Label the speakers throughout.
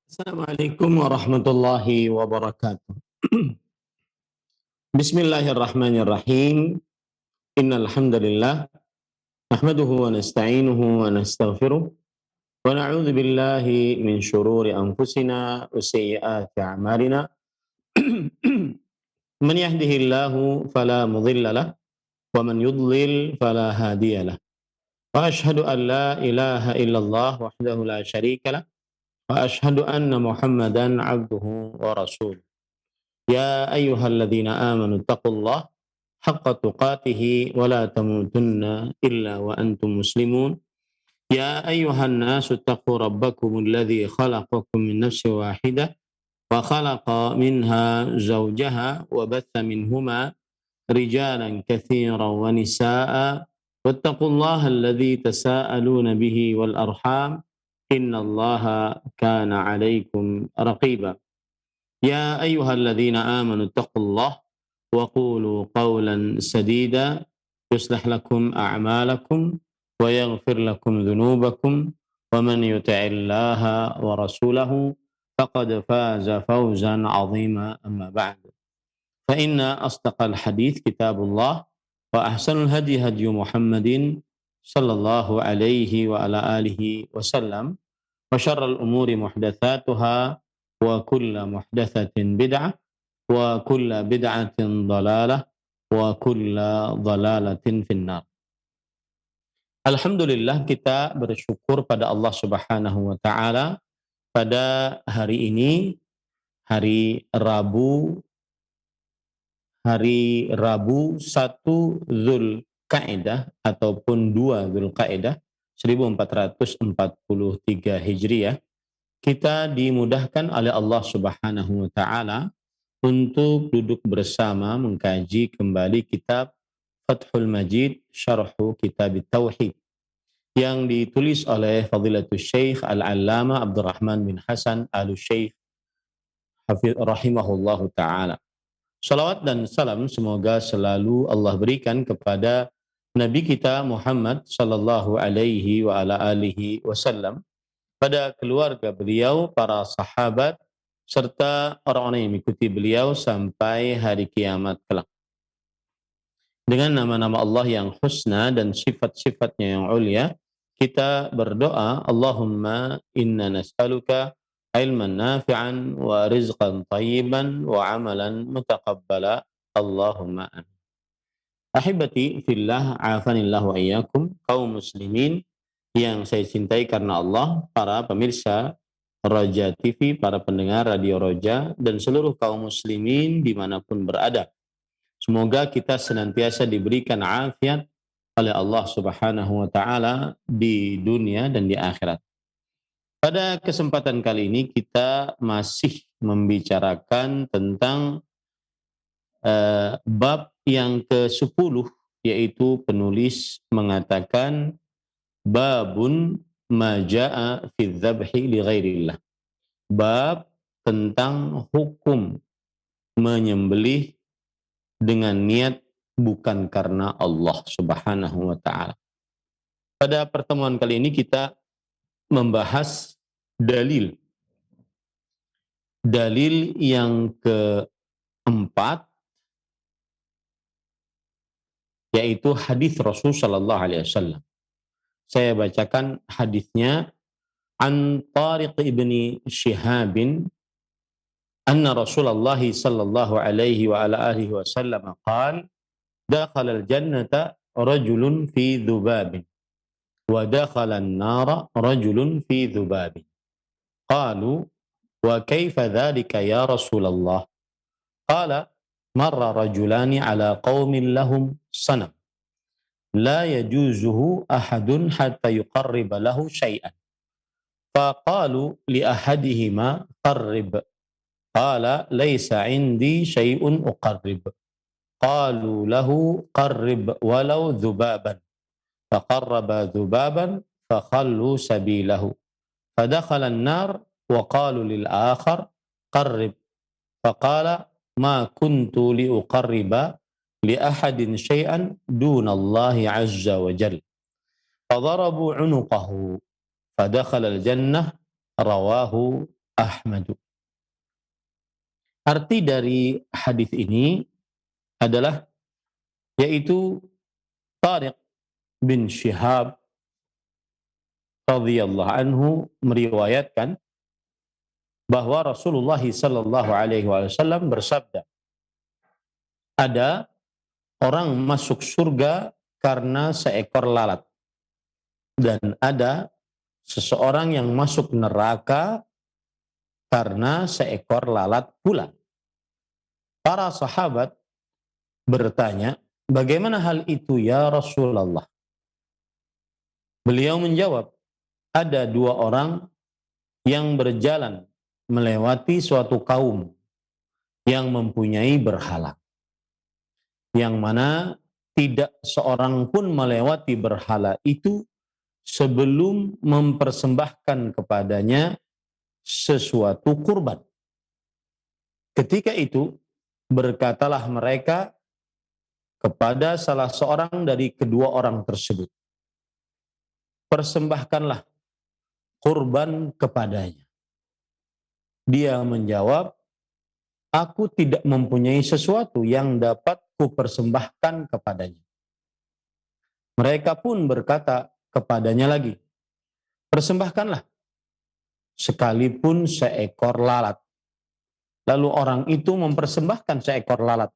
Speaker 1: Assalamualaikum warahmatullahi wabarakatuh. Bismillahirrahmanirrahim. Innal hamdalillah nahmaduhu wa nasta'inuhu wa nastaghfiruh wa na'udzu billahi min shururi anfusina wa sayyiati a'malina. Man yahdihillahu fala mudilla lahu wa man yudlil fala hadiya lahu. Wa ashhadu an la ilaha illallah wahdahu la syarika lahu wa ashhadu anna Muhammadan 'abduhu wa rasuluh. يا أيها الذين آمنوا اتقوا الله حق تقاته ولا تموتن إلا وأنتم مسلمون يا أيها الناس اتقوا ربكم الذي خلقكم من نفس واحدة وخلق منها زوجها وبث منهما رجالا كثيرا ونساء واتقوا الله الذي تساءلون به والأرحام إن الله كان عليكم رقيبا يا أيها الذين آمنوا اتقوا الله وقولوا قولا سديدا يصلح لكم أعمالكم ويغفر لكم ذنوبكم ومن يطع الله ورسوله فقد فاز فوزا عظيما أما بعد فإن أصدق الحديث كتاب الله وأحسن الهدي هدي محمد صلى الله عليه وعلى آله وسلم وشر الأمور محدثاتها وكل محدثة بدعة وكل بدعة ضلالة وكل ضلالة في النار. Alhamdulillah, kita bersyukur pada Allah Subhanahu wa taala pada hari ini, hari Rabu 1 Zulqa'dah ataupun 2 Zulqa'dah 1443 Hijriah. Kita dimudahkan oleh Allah Subhanahu wa taala untuk duduk bersama mengkaji kembali kitab Fathul Majid Syarhu Kitab Tauhid yang ditulis oleh Fadilatul Syekh Al-Allamah Abdurrahman bin Hasan Al-Syekh rahimahullahu taala. Salawat dan salam semoga selalu Allah berikan kepada Nabi kita Muhammad sallallahu alaihi wa ala alihi wasallam, pada keluarga beliau, para sahabat, serta orang-orang yang mengikuti beliau sampai hari kiamat kelak. Dengan nama-nama Allah yang husna dan sifat-sifatnya yang ulia, kita berdoa, Allahumma inna nas'aluka ilman nafi'an wa rizqan tayyiban wa amalan mutaqabbala. Allahumma amin. Ahibati fillah, afanillah wa iyyakum, kaum muslimin yang saya cintai karena Allah, para pemirsa Roja TV, para pendengar Radio Roja, dan seluruh kaum muslimin dimanapun berada. Semoga kita senantiasa diberikan afiat oleh Allah Subhanahu wa taala di dunia dan di akhirat. Pada kesempatan kali ini kita masih membicarakan tentang bab yang ke-10, yaitu penulis mengatakan babun ma jaa fi dzabhi li ghairillah. Bab tentang hukum menyembelih dengan niat bukan karena Allah Subhanahu wa taala. Pada pertemuan kali ini kita membahas dalil yang keempat, yaitu hadis Rasul sallallahu alaihi wasallam. Saya bacakan hadisnya. An Tariq ibni Shihabin anna Rasulullah sallallahu alaihi wa ala alihi wasallam qala dakhala al-jannata rajulun fi dhubabin wa dakhala an-nara rajulun fi dhubabin. Qalu wa kayfa dhalika ya Rasulullah? Qala marra rajulani ala qaumin lahum sanam la yajuzuhu ahadun hatta yuqarriba lahu syai'an. Faqalu li ahadihima qarrib. Qala laysa indi syai'un uqarrib. Qalu lahu qarrib walau dhubaban. Faqarraba dhubaban fakhallu sabilahu. Fadakhala an-nar wa qalu lil akhar qarrib. Faqala ma kuntu li uqarriba li ahadin syai'an dunallahi azza wa jalla. Fadarabu 'unuqahu fadakhala al-jannah. Rawahu Ahmad. Arti dari hadis ini adalah yaitu Tariq bin Syihab radhiyallahu anhu meriwayatkan bahwa Rasulullah sallallahu alaihi wasallam bersabda, ada orang masuk surga karena seekor lalat dan ada seseorang yang masuk neraka karena seekor lalat pula. Para sahabat bertanya, bagaimana hal itu ya Rasulullah? Beliau menjawab, ada dua orang yang berjalan melewati suatu kaum yang mempunyai berhala, yang mana tidak seorang pun melewati berhala itu sebelum mempersembahkan kepadanya sesuatu kurban. Ketika itu berkatalah mereka kepada salah seorang dari kedua orang tersebut, persembahkanlah kurban kepadanya. Dia menjawab, aku tidak mempunyai sesuatu yang dapat kupersembahkan kepadanya. Mereka pun berkata kepadanya lagi, persembahkanlah sekalipun seekor lalat. Lalu orang itu mempersembahkan seekor lalat.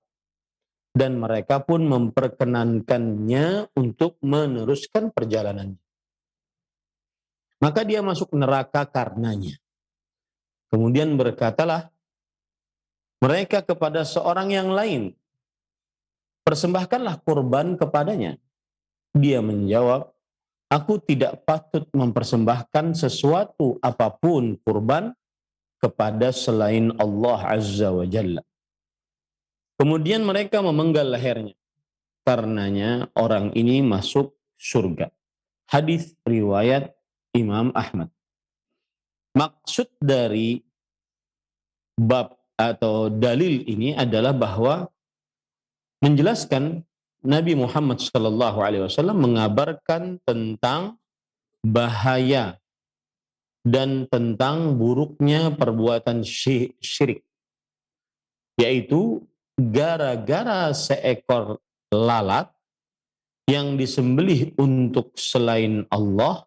Speaker 1: Dan mereka pun memperkenankannya untuk meneruskan perjalanannya. Maka dia masuk neraka karenanya. Kemudian berkatalah mereka kepada seorang yang lain, persembahkanlah kurban kepadanya. Dia menjawab, aku tidak patut mempersembahkan sesuatu apapun kurban kepada selain Allah Azza wa Jalla. Kemudian mereka memenggal lehernya. Karenanya orang ini masuk surga. Hadis riwayat Imam Ahmad. Maksud dari bab atau dalil ini adalah bahwa menjelaskan Nabi Muhammad SAW mengabarkan tentang bahaya dan tentang buruknya perbuatan syirik, yaitu gara-gara seekor lalat yang disembelih untuk selain Allah,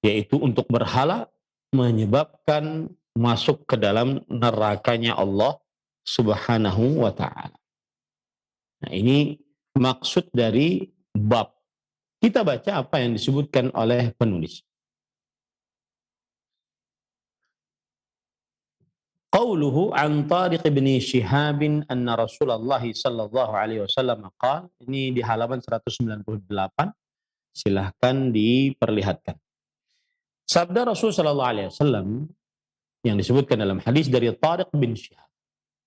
Speaker 1: yaitu untuk berhala, menyebabkan masuk ke dalam nerakanya Allah Subhanahu wa ta'ala. Nah, ini maksud dari bab. Kita baca apa yang disebutkan oleh penulis. Qauluhu an Tariq bin Syihab anna Rasulullah sallallahu alaihi wasallam qala, ini di halaman 198, silahkan diperlihatkan. Sabda Rasul sallallahu alaihi wasallam yang disebutkan dalam hadis dari Tariq bin Syihab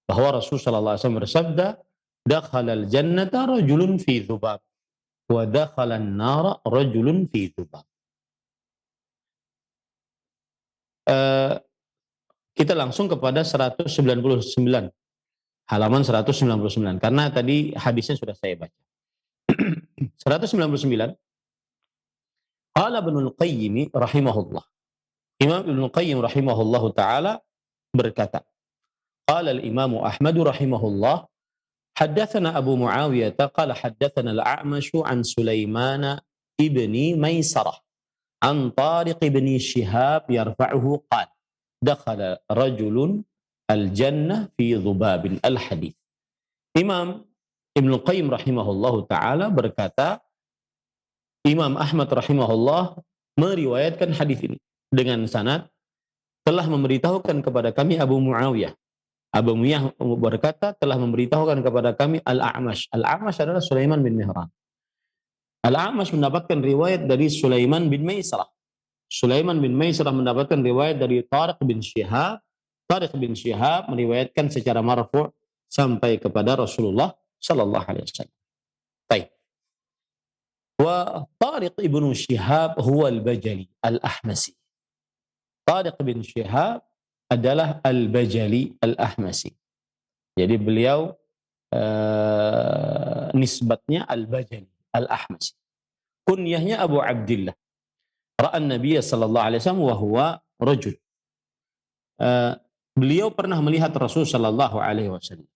Speaker 1: bahwa Rasul sallallahu alaihi wasallam bersabda, dakhalal jannata rajulun fi dhubab wa dakhalan nara rajulun fi dhubab. Kita langsung kepada 199, halaman 199, karena tadi hadisnya sudah saya baca. 199, qala Ibnul Qayyim rahimahullah. Imam Ibnul Qayyim rahimahullah ta'ala berkata, qala al-Imam Ahmad rahimahullah, haddathana Abu Muawiyah qala haddathana al-A'mash an Sulaiman ibni Maisarah an Tariq ibni Syihab yarfa'uhu qala dakhala rajulun al-jannah fi dhubabin, al-hadith. Imam Ibnu Qayyim rahimahullahu ta'ala berkata, Imam Ahmad rahimahullah meriwayatkan hadis ini dengan sanad, telah memberitahukan kepada kami Abu Muawiyah. Abu Muawiyah berkata, telah memberitahukan kepada kami Al-A'mash. Al-A'mash adalah Sulaiman bin Mihran. Al-A'mash mendapatkan riwayat dari Sulaiman bin Maisarah. Sulaiman bin Maisarah mendapatkan riwayat dari Tariq bin Syihab. Tariq bin Syihab meriwayatkan secara marfu' sampai kepada Rasulullah sallallahu alaihi wasallam. Baik. Wa Tariq ibnu Syihab huwa al-Bajali al-Ahmasi. Tariq bin Syihab adalah al-Bajali al-Ahmasi. Jadi beliau nisbatnya al-Bajali al-Ahmasi. Kunyahnya Abu Abdillah. Ra'an Nabiya sallallahu alaihi wasallam wa huwa rajul. uh, beliau pernah melihat Rasul sallallahu alaihi wasallam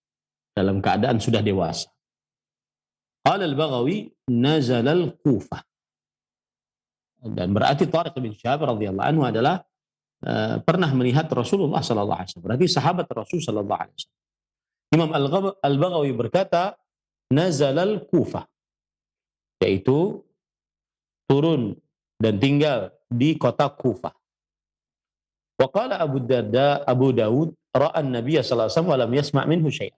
Speaker 1: dalam keadaan sudah dewasa. Qala al-Baghawi nazala al-Kufah. Dan berarti Tariq bin Syihab radhiyallahu anhu adalah pernah melihat Rasulullah sallallahu alaihi wasallam. Berarti sahabat Rasul sallallahu alaihi wasallam. Imam Al-Baghawi berkata nazala al-Kufah, yaitu turun dan tinggal di kota Kufah. Wa qala Abu Dawud ra'a an-nabiy sallallahu alaihi wasallam wa lam yasma' minhu syai'an.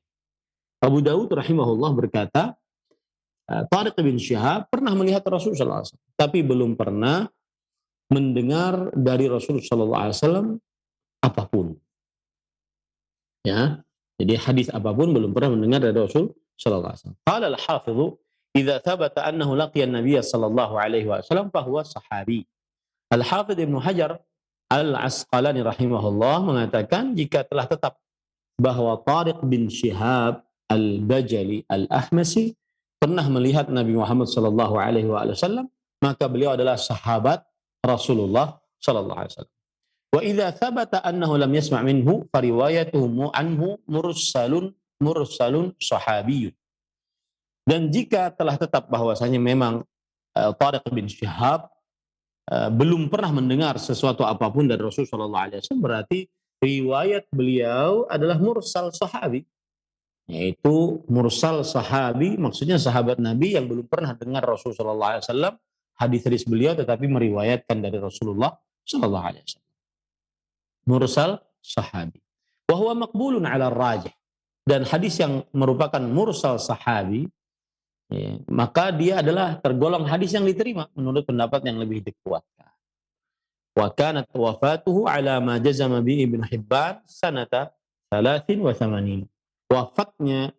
Speaker 1: Abu Dawud rahimahullah berkata, Tariq bin Syihab pernah melihat Rasul sallallahu alaihi wasallam, tapi belum pernah mendengar dari Rasul sallallahu alaihi wasallam apapun. Ya. Jadi hadis apapun belum pernah mendengar dari Rasul sallallahu alaihi wasallam. Qala al-Hafidz, "Idza thabata annahu laqiya an-nabiy sallallahu alaihi wasallam fa huwa sahabi." Al-Hafidz Ibnu Hajar Al-Asqalani rahimahullah mengatakan jika telah tetap bahwa Tariq bin Syihab Al-Bajali Al-Ahmasi pernah melihat Nabi Muhammad sallallahu alaihi wasallam, maka beliau adalah sahabat Rasulullah sallallahu alaihi wasallam. Wa idza thabata annahu lam yasma' minhu fa riwayatuhu anhu mursalun sahabiyyun. Dan jika telah tetap bahwasanya memang Tariq bin Syihab belum pernah mendengar sesuatu apapun dari Rasul sallallahu alaihi wasallam, berarti riwayat beliau adalah mursal sahabi. Yaitu mursal sahabi, maksudnya sahabat Nabi yang belum pernah dengar Rasul sallallahu alaihi wasallam hadis beliau tetapi meriwayatkan dari Rasulullah sallallahu alaihi wasallam. Mursal sahabi. Wa huwa maqbulun 'ala rajih. Dan hadis yang merupakan mursal sahabi, ya, maka dia adalah tergolong hadis yang diterima menurut pendapat yang lebih dikuatkan. Wa kanat wafatuhu 'ala ma jazama bi Ibnu Hibban sanata 83. Wafatnya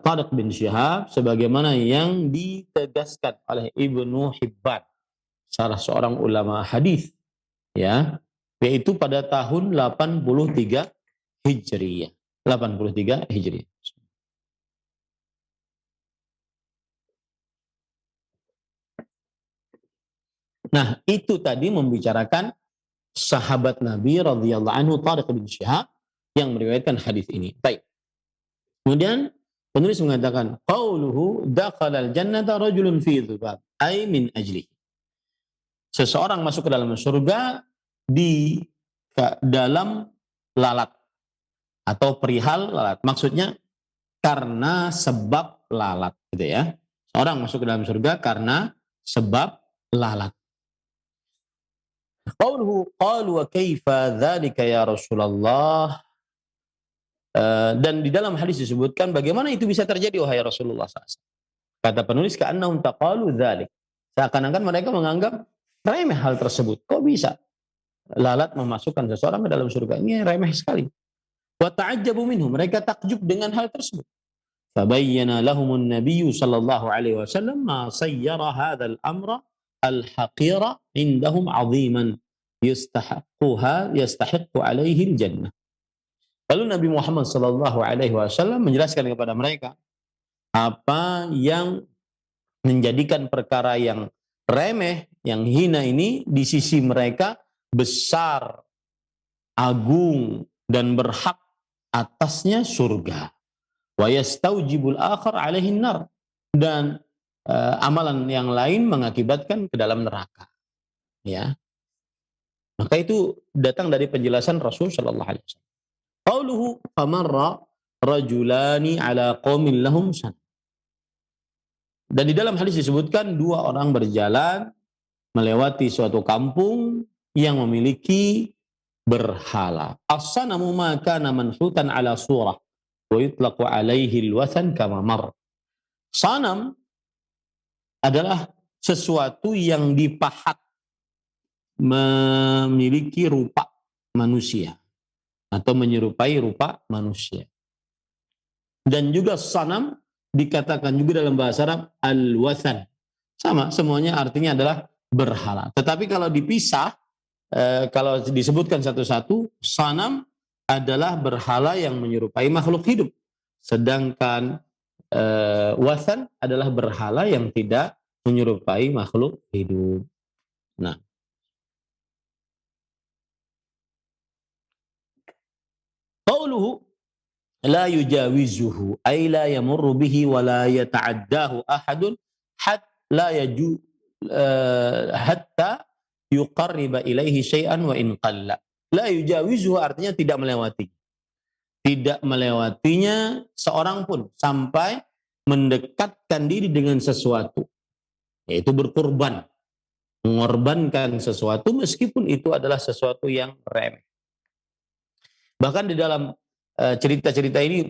Speaker 1: Tariq bin Syihab sebagaimana yang ditegaskan oleh Ibnu Hibban, salah seorang ulama hadis, ya, yaitu pada tahun 83 Hijriyah. 83 Hijriyah. Nah, itu tadi membicarakan sahabat Nabi radhiyallahu anhu Tariq bin Syihab yang meriwayatkan hadis ini. Baik. Kemudian penulis mengatakan qauluhu dakhalal jannata rajulun fi dzubab ay min ajli. Seseorang masuk ke dalam surga di dalam lalat atau perihal lalat. Maksudnya karena sebab lalat, gitu ya. Seorang masuk ke dalam surga karena sebab lalat. Qauluhu qalu wa kaifa dzalika ya Rasulullah. Dan di dalam hadis disebutkan bagaimana itu bisa terjadi wahai Rasulullah SAW. Kata penulis ka'annahum taqalu dzalik. Seakan-akan mereka menganggap remeh hal tersebut. Kok bisa lalat memasukkan seseorang ke dalam surga? Ini remeh sekali. Wa ta'ajjabu minhu. Mereka takjub dengan hal tersebut. Fabayyana lahumun nabiyyu sallallahu alaihi wasallam ma sayyara hadzal amra al-haqira indahum 'aziman yastahiqqu alaihi al-jannah. Lalu Nabi Muhammad sallallahu alaihi wasallam menjelaskan kepada mereka apa yang menjadikan perkara yang remeh, yang hina ini di sisi mereka besar, agung dan berhak atasnya surga. Wa yastaujibul akhar alaihin nar, dan amalan yang lain mengakibatkan ke dalam neraka. Ya. Maka itu datang dari penjelasan Rasul sallallahu alaihi wasallam. Qauluhu famarra rajulani ala qaumin lahum san. Dan di dalam hadis disebutkan dua orang berjalan melewati suatu kampung yang memiliki berhala. As-sanamu ma kana manhutan ala surah wa yutlaqu alaihi al-wathan kama mar. Sanam adalah sesuatu yang dipahat memiliki rupa manusia atau menyerupai rupa manusia. Dan juga sanam dikatakan juga dalam bahasa Arab al-wathan. Sama, semuanya artinya adalah berhala. Tetapi kalau dipisah, kalau disebutkan satu-satu, sanam adalah berhala yang menyerupai makhluk hidup. Sedangkan wathan adalah berhala yang tidak menyerupai makhluk hidup. Nah, qauluhu la yujawizuhu ay la yamurru bihi wa la yata'addahu ahadun la yaju hatta yuqarriba ilaihi syai'an wa in qalla. La yujawizuhu artinya tidak melewati. Tidak melewatinya seorang pun sampai mendekatkan diri dengan sesuatu, yaitu berkorban, mengorbankan sesuatu meskipun itu adalah sesuatu yang remeh. Bahkan di dalam cerita-cerita ini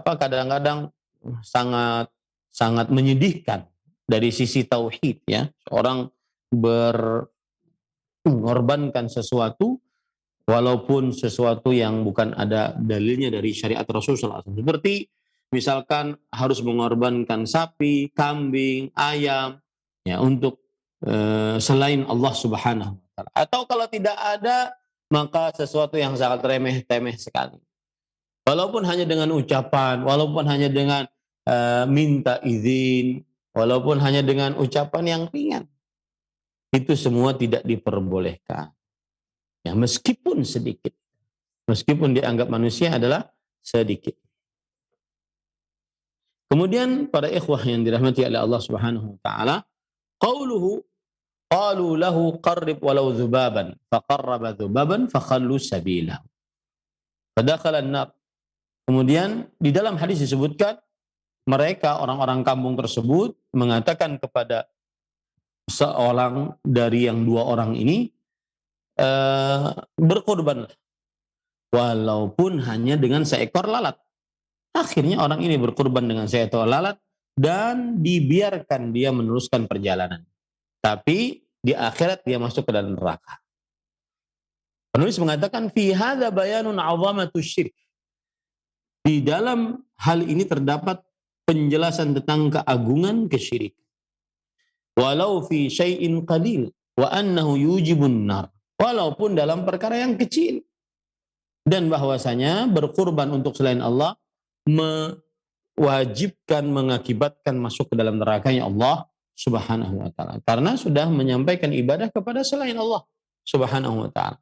Speaker 1: kadang-kadang sangat sangat menyedihkan dari sisi tauhid, ya. Orang mengorbankan sesuatu walaupun sesuatu yang bukan ada dalilnya dari syariat Rasulullah SAW. Seperti misalkan harus mengorbankan sapi, kambing, ayam, ya, untuk selain Allah Subhanahu wa taala. Atau kalau tidak ada, maka sesuatu yang sangat remeh-temeh sekali. Walaupun hanya dengan ucapan, walaupun hanya dengan minta izin, walaupun hanya dengan ucapan yang ringan, itu semua tidak diperbolehkan. Ya, meskipun sedikit. Meskipun dianggap manusia adalah sedikit. Kemudian para ikhwah yang dirahmati oleh Allah Subhanahu wa taala, qauluhu qalu lahu qarrib walau dzubaban faqarraba dzubaban fakhallu sabilahu fadakhala an-nar. Kemudian di dalam hadis disebutkan mereka orang-orang kampung tersebut mengatakan kepada seorang dari yang dua orang ini, berkorbanlah walaupun hanya dengan seekor lalat. Akhirnya orang ini berkorban dengan seekor lalat dan dibiarkan dia meneruskan perjalanan. Tapi di akhirat dia masuk ke dalam neraka. Penulis mengatakan fi hadza bayanun 'azamatu syirk. Di dalam hal ini terdapat penjelasan tentang keagungan kesyirikan. Walau fi syai'in qalil wa annahu yujibun nar. Walaupun dalam perkara yang kecil. Dan bahwasanya berkurban untuk selain Allah mewajibkan, mengakibatkan masuk ke dalam nerakanya Allah Subhanahu wa taala. Karena sudah menyampaikan ibadah kepada selain Allah Subhanahu wa taala.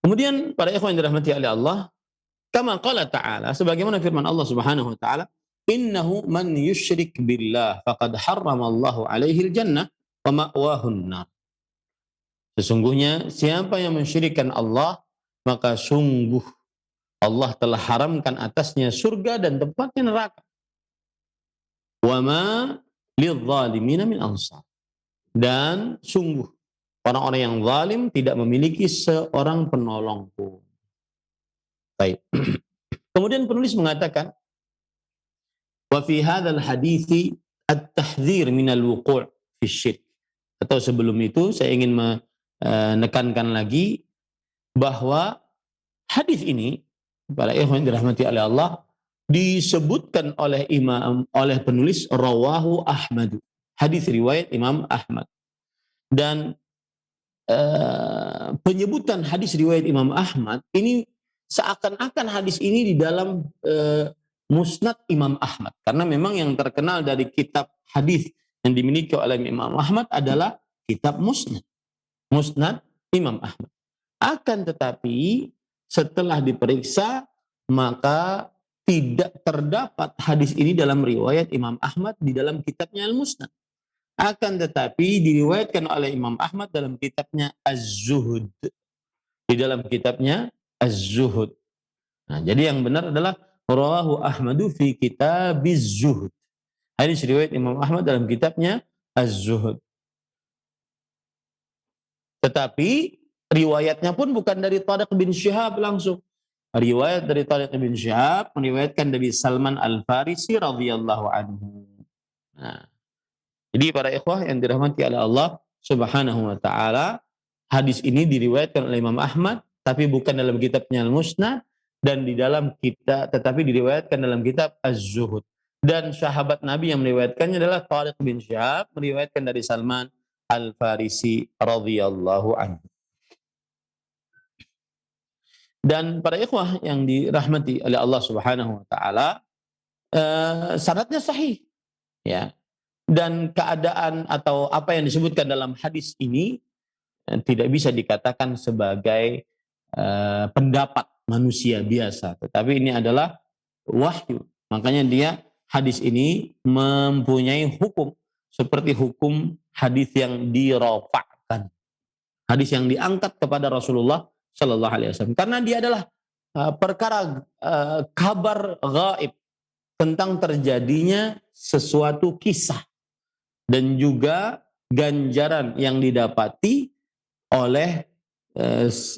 Speaker 1: Kemudian para ikhwan yang dirahmati oleh Allah, kama qala ta'ala, sebagaimana firman Allah Subhanahu wa taala, innahu man yusyrik billah faqad harramallahu alaihi al-jannah wa ma'wahun nar. Sesungguhnya siapa yang mensyirikkan Allah, maka sungguh Allah telah haramkan atasnya surga dan tempatnya neraka. Wa ma lidh-dhalimina min ansar. Dan sungguh orang-orang yang zalim tidak memiliki seorang penolong pun. Baik. Kemudian penulis mengatakan, wa fi hadzal hadithi at-tahdhir min al-wuqu' fi syirk. Atau sebelum itu saya ingin menekankan lagi bahwa hadis ini, para ikhwan dirahmati oleh Allah, disebutkan oleh penulis rawahu Ahmad. Hadis riwayat Imam Ahmad. Dan penyebutan hadis riwayat Imam Ahmad ini seakan-akan hadis ini di dalam Musnad Imam Ahmad, karena memang yang terkenal dari kitab hadis yang dimiliki oleh Imam Ahmad adalah kitab Musnad Imam Ahmad. Akan tetapi setelah diperiksa maka tidak terdapat hadis ini dalam riwayat Imam Ahmad di dalam kitabnya Al-Musnad. Akan tetapi diriwayatkan oleh Imam Ahmad dalam kitabnya Az-Zuhud. Di dalam kitabnya Az-Zuhud. Nah, jadi yang benar adalah rawahu Ahmadu fi kitabiz Zuhud. Hadis riwayat Imam Ahmad dalam kitabnya Az-Zuhud. Tetapi riwayatnya pun bukan dari Tariq bin Syihab langsung. Riwayat dari Tariq bin Syihab meriwayatkan dari Salman Al-Farisi radhiyallahu anhu. Nah, jadi para ikhwah yang dirahmati oleh Allah Subhanahu wa taala, hadis ini diriwayatkan oleh Imam Ahmad tapi bukan dalam kitabnya Al-Musnad dan tetapi diriwayatkan dalam kitab Az-Zuhud. Dan sahabat Nabi yang meriwayatkannya adalah Tariq bin Syihab, meriwayatkan dari Salman Al-Farisi radhiyallahu anhu. Dan para ikhwah yang dirahmati oleh Allah Subhanahu wa taala, sanadnya sahih, ya. Dan keadaan atau apa yang disebutkan dalam hadis ini tidak bisa dikatakan sebagai pendapat manusia biasa, tetapi ini adalah wahyu. Makanya hadis ini mempunyai hukum seperti hukum hadis yang dirafa'kan, hadis yang diangkat kepada Rasulullah Shallallahu Alaihi Wasallam, karena dia adalah perkara kabar gaib tentang terjadinya sesuatu kisah dan juga ganjaran yang didapati oleh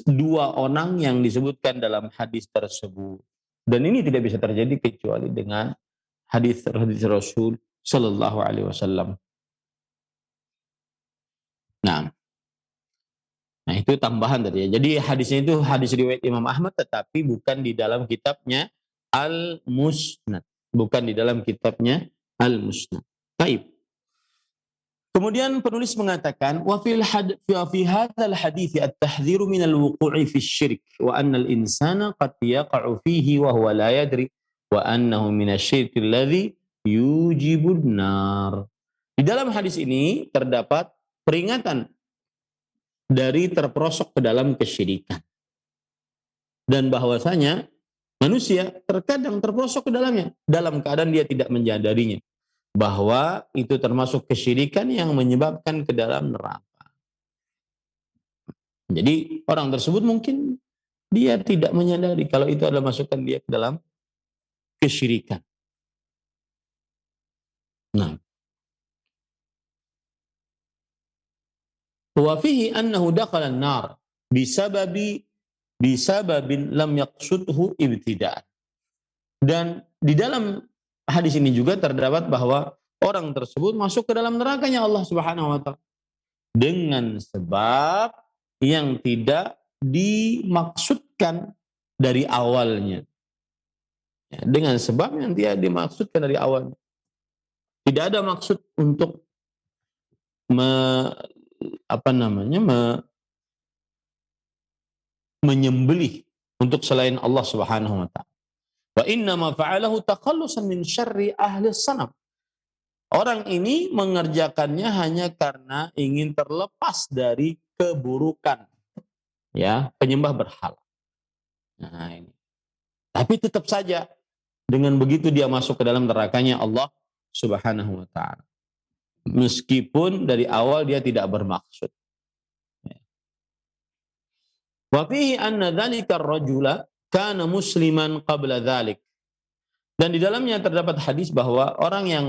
Speaker 1: dua orang yang disebutkan dalam hadis tersebut. Dan ini tidak bisa terjadi kecuali dengan hadis Rasul Sallallahu Alaihi Wasallam. Nah, itu tambahan tadi ya. Jadi hadisnya itu hadis riwayat Imam Ahmad, tetapi bukan di dalam kitabnya Al-Musnad, bukan di dalam kitabnya Al-Musnad. Baik. Kemudian penulis mengatakan wa fi hadzal hadits at-tahdhiru min al-wuqu'i fi asy-syirk wa anna al-insana qad yaqa'u fihi wa huwa la yadri wa annahu min asy-syirk alladhi yujibu an-nar. Di dalam hadis ini terdapat peringatan dari terperosok ke dalam kesyirikan. Dan bahwasanya manusia terkadang terperosok ke dalamnya dalam keadaan dia tidak menyadarinya, bahwa itu termasuk kesyirikan yang menyebabkan ke dalam neraka. Jadi orang tersebut mungkin dia tidak menyadari kalau itu adalah masukan dia ke dalam kesyirikan. Nah, wa fihi annahu dakhala an-nar bisababin lam yaqsudhu ibtida'an. Dan di dalam hadis ini juga terdapat bahwa orang tersebut masuk ke dalam nerakanya Allah Subhanahu wa taala dengan sebab yang tidak dimaksudkan dari awalnya. Ya, dengan sebab yang tidak dimaksudkan dari awalnya. Tidak ada maksud untuk menyembelih untuk selain Allah Subhanahu wa taala. Wa inna ma fa'alahu taqallusan min syarri ahli sanam. Orang ini mengerjakannya hanya karena ingin terlepas dari keburukan ya penyembah berhala. Nah, ini. Tapi tetap saja dengan begitu dia masuk ke dalam nerakanya Allah Subhanahu wa taala. Meskipun dari awal dia tidak bermaksud. Wa fihi anna dzalika ar-rajula kana musliman qabla dzalik. Dan di dalamnya terdapat hadis bahwa orang yang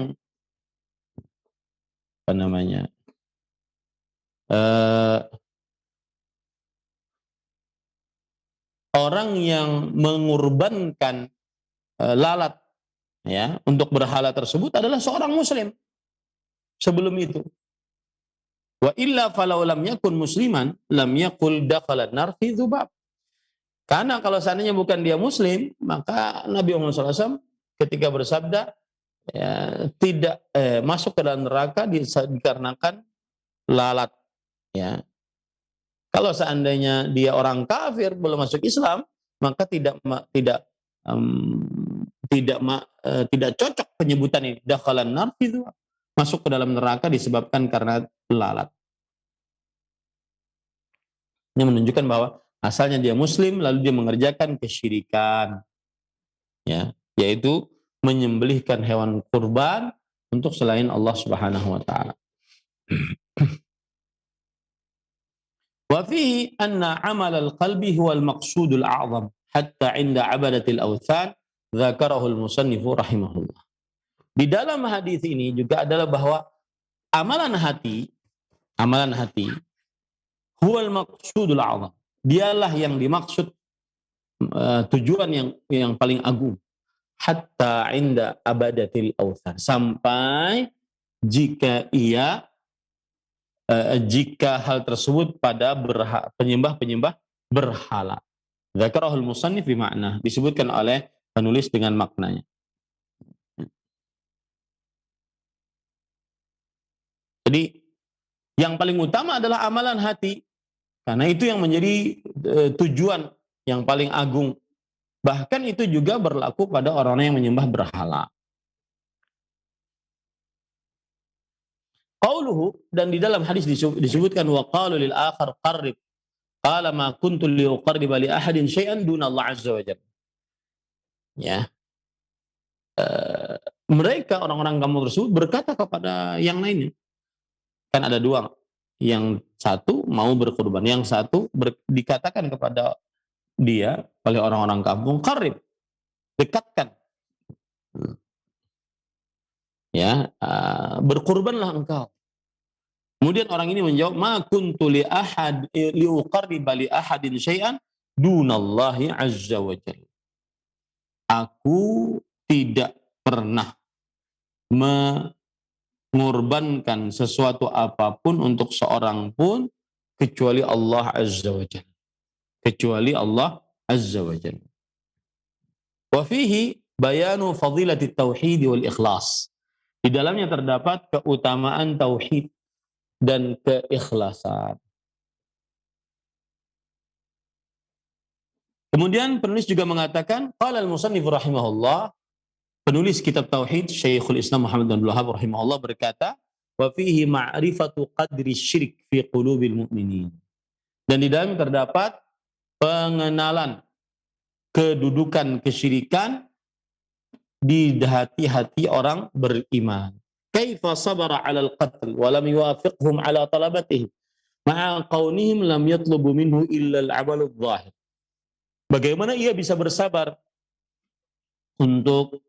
Speaker 1: orang yang mengorbankan lalat ya untuk berhala tersebut adalah seorang muslim sebelum itu. Wa illa falau lam yakun musliman lam yaqul dakhala an-nar fi dzubab. Karena kalau seandainya bukan dia muslim, maka Nabi Muhammad SAW ketika bersabda ya, tidak masuk ke dalam neraka dikarenakan lalat. Ya. Kalau seandainya dia orang kafir belum masuk Islam, maka tidak cocok penyebutan ini. Dakhalan nar itu masuk ke dalam neraka disebabkan karena lalat. Ini menunjukkan bahwa asalnya dia muslim lalu dia mengerjakan kesyirikan. Ya, yaitu menyembelihkan hewan kurban untuk selain Allah Subhanahu wa taala. Wa fihi anna 'amal al-qalbi huwa al-maqsudul a'zam hatta 'inda 'abadatil awthan dzakarahu al-musannif rahimahullah. Di dalam hadis ini juga adalah bahwa amalan hati huwal maqsudul a'zam. Dialah yang dimaksud tujuan yang paling agung. Hatta 'inda abadatil awthan, sampai jika hal tersebut pada penyembah berhala. Dzakarahul musannif bimakna, disebutkan oleh penulis dengan maknanya. Jadi yang paling utama adalah amalan hati, karena itu yang menjadi tujuan yang paling agung. Bahkan itu juga berlaku pada orang yang menyembah berhala. Qauluhu, dan di dalam hadis disebutkan wa qalu lil akhar qarrib qala ma kuntu li uqarriba li ahadin syai'an duna Allah azza wa jalla. Ya. Mereka orang-orang kampung tersebut berkata kepada yang lainnya. Kan ada dua. Yang satu mau berkorban, yang satu dikatakan kepada dia oleh orang-orang kampung, qarrib, dekatkan. Ya, berkorbanlah engkau. Kemudian orang ini menjawab, ma kuntu li uqarriba li ahadin syai'an dunallahi azza wa jalla. Aku tidak pernah mengorbankan sesuatu apapun untuk seorang pun kecuali Allah azza wa jalla. Kecuali Allah azza wa jalla. Wa fihi bayanu fadilati tauhid wal ikhlas. Di dalamnya terdapat keutamaan tauhid dan keikhlasan. Kemudian penulis juga mengatakan, qala al-musannif rahimahullah, penulis kitab tauhid Syekhul Islam Muhammad bin Abdul Wahhab rahimahullah berkata, wa fihi ma'rifatu qadri syirik fi qulubil mu'minin. Dan di dalam terdapat pengenalan kedudukan kesyirikan di hati-hati orang beriman. Kaifa sabara 'ala al-qatl wa lam yuwafiqhum 'ala talabatihim ma'a qaunihim lam yatlubu minhu illa al-'amal adh-dhahir. Bagaimana ia bisa bersabar untuk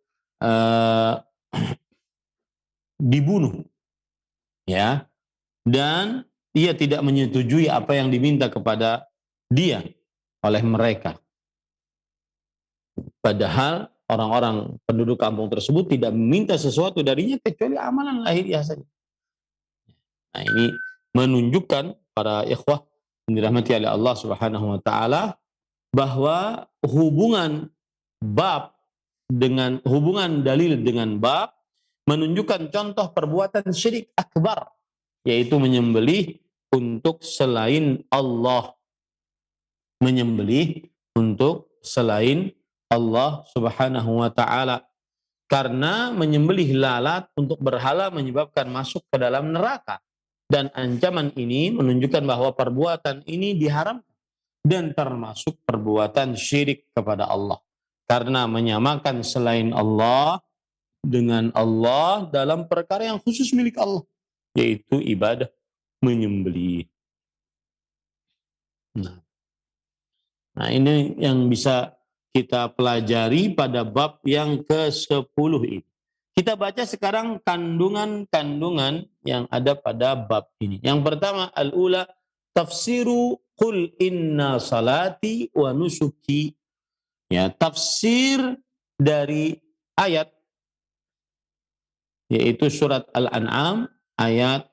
Speaker 1: dibunuh, ya, dan ia tidak menyetujui apa yang diminta kepada dia oleh mereka. Padahal orang-orang penduduk kampung tersebut tidak meminta sesuatu darinya kecuali amalan lahiriah saja. Nah, ini menunjukkan para ikhwah yang dirahmati oleh Allah Subhanahu wa taala bahwa hubungan dalil dengan bab menunjukkan contoh perbuatan syirik akbar, yaitu menyembelih untuk selain Allah. Menyembelih untuk selain Allah Subhanahu wa taala. Karena menyembelih lalat untuk berhala menyebabkan masuk ke dalam neraka. Dan ancaman ini menunjukkan bahwa perbuatan ini diharamkan dan termasuk perbuatan syirik kepada Allah. Karena menyamakan selain Allah dengan Allah dalam perkara yang khusus milik Allah, yaitu ibadah menyembelih. Nah, ini yang bisa kita pelajari pada bab yang ke-10 ini. Kita baca sekarang kandungan-kandungan yang ada pada bab ini. Yang pertama, al-ula tafsiru qul inna salati wa nusuki. Ya, tafsir dari ayat, yaitu surat Al-An'am ayat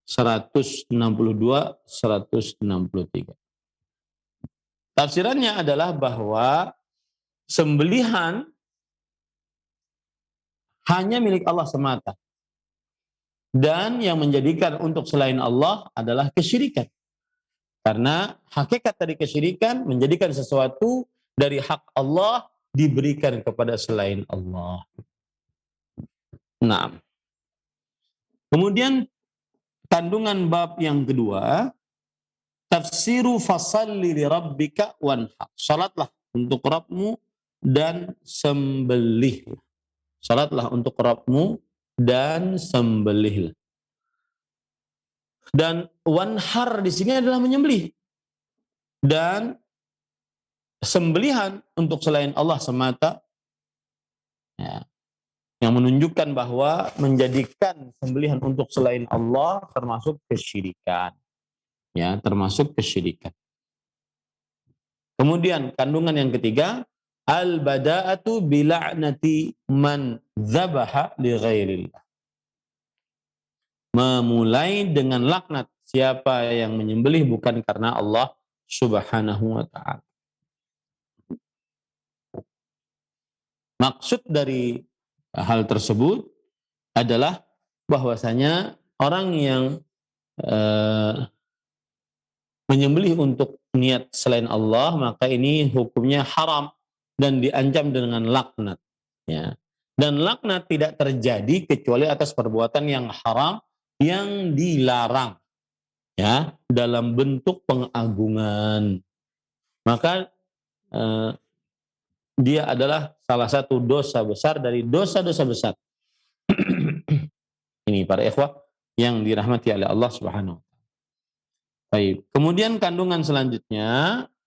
Speaker 1: 162-163. Tafsirannya adalah bahwa sembelihan hanya milik Allah semata. Dan yang menjadikan untuk selain Allah adalah kesyirikan. Karena hakikat dari kesyirikan menjadikan sesuatu dari hak Allah diberikan kepada selain Allah. Nah, kemudian kandungan bab yang kedua, tafsiru fasalli li rabbika wanhar. Salatlah untuk Rabbmu dan sembelih. Salatlah untuk Rabbmu dan sembelih. Dan wanhar di sini adalah menyembelih. Dan sembelihan untuk selain Allah semata, ya, yang menunjukkan bahwa menjadikan sembelihan untuk selain Allah termasuk kesyirikan. Ya, termasuk kesyirikan. Kemudian kandungan yang ketiga, al-bada'atu bila'nati man dzabaha li ghairillah. Memulai dengan laknat siapa yang menyembelih bukan karena Allah Subhanahu wa ta'ala. Maksud dari hal tersebut adalah bahwasanya orang yang menyembelih untuk niat selain Allah, maka ini hukumnya haram dan diancam dengan laknat. Ya. Dan laknat tidak terjadi kecuali atas perbuatan yang haram yang dilarang, ya, dalam bentuk pengagungan, maka dia adalah salah satu dosa besar dari dosa-dosa besar. Ini para ikhwah yang dirahmati oleh Allah Subhanahu wa taala. Baik. Kemudian kandungan selanjutnya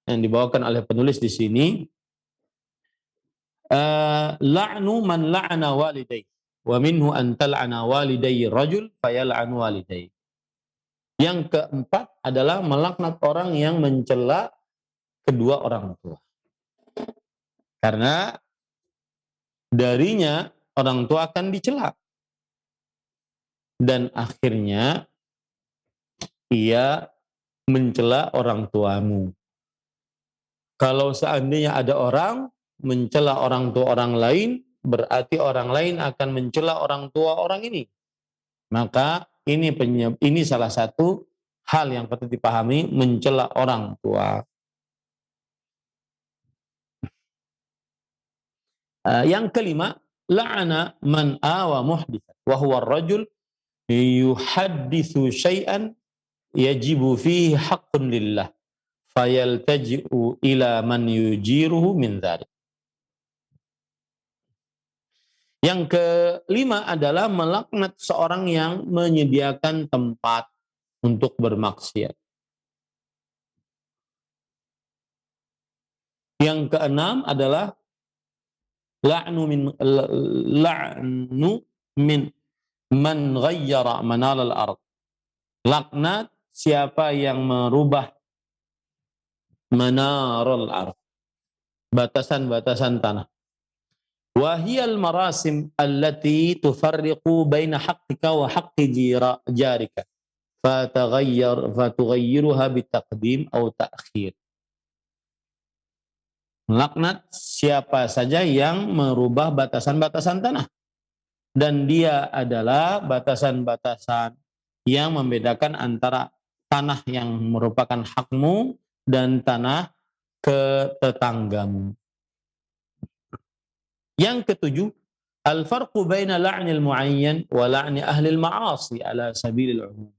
Speaker 1: yang dibawakan oleh penulis di sini, la'nu man la'ana walidayhi wa minhu an tal'ana walidayhi rajul fayal'an walidayhi. Yang keempat adalah melaknat orang yang mencela kedua orang tua. Karena darinya orang tua akan dicela. Dan akhirnya ia mencela orang tuamu. Kalau seandainya ada orang mencela orang tua orang lain, berarti orang lain akan mencela orang tua orang ini. Maka ini salah satu hal yang patut dipahami, mencela orang tua. Yang kelima, la'ana man awa muhditsan wa huwa ar-rajul yuhadditsu syai'an yajibu fihi haqqun lillah fayaltaji'u ila man yujiruhu min dzalik. Yang kelima adalah melaknat seorang yang menyediakan tempat untuk bermaksiat. Yang keenam adalah la'nu min man ghayyara manal al-ard. Laknat siapa yang merubah manarul ard, batasan-batasan tanah. Wa hiyal marasim allati tufarriqu baina haqqika wa haqqi jarika fatughayyiruha bitaqdim aw ta'khir. Laknat siapa saja yang merubah batasan-batasan tanah, dan dia adalah batasan-batasan yang membedakan antara tanah yang merupakan hakmu dan tanah ke tetanggamu. Yang ketujuh, al-farqu baina la'nil mu'ayyan wa la'ni ahlil ma'asi ala sabilil umum.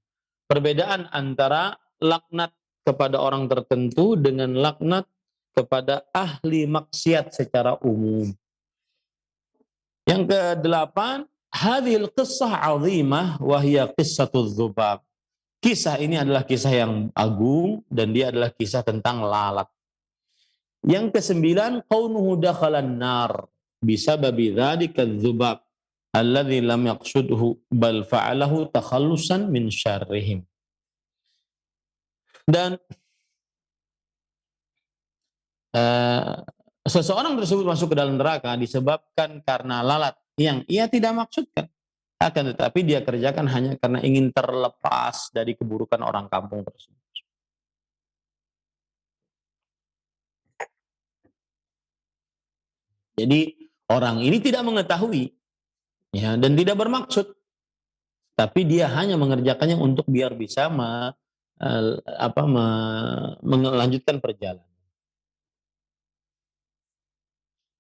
Speaker 1: Perbedaan antara laknat kepada orang tertentu dengan laknat kepada ahli maksiat secara umum. Yang kedelapan, hadhil qissah 'azimah wa hiya qissatul dzubab. Kisah ini adalah kisah yang agung dan dia adalah kisah tentang lalat. Yang kesembilan, qaunuhu dakhalan nar bisababi dzalika dzubab alladzi lam yaqsudhu bal fa'alahu takhallusan min syarrihim. Dan seseorang tersebut masuk ke dalam neraka disebabkan karena lalat yang ia tidak maksudkan. Akan tetapi dia kerjakan hanya karena ingin terlepas dari keburukan orang kampung tersebut. Jadi orang ini tidak mengetahui, ya, dan tidak bermaksud, tapi dia hanya mengerjakannya untuk biar bisa melanjutkan perjalanan.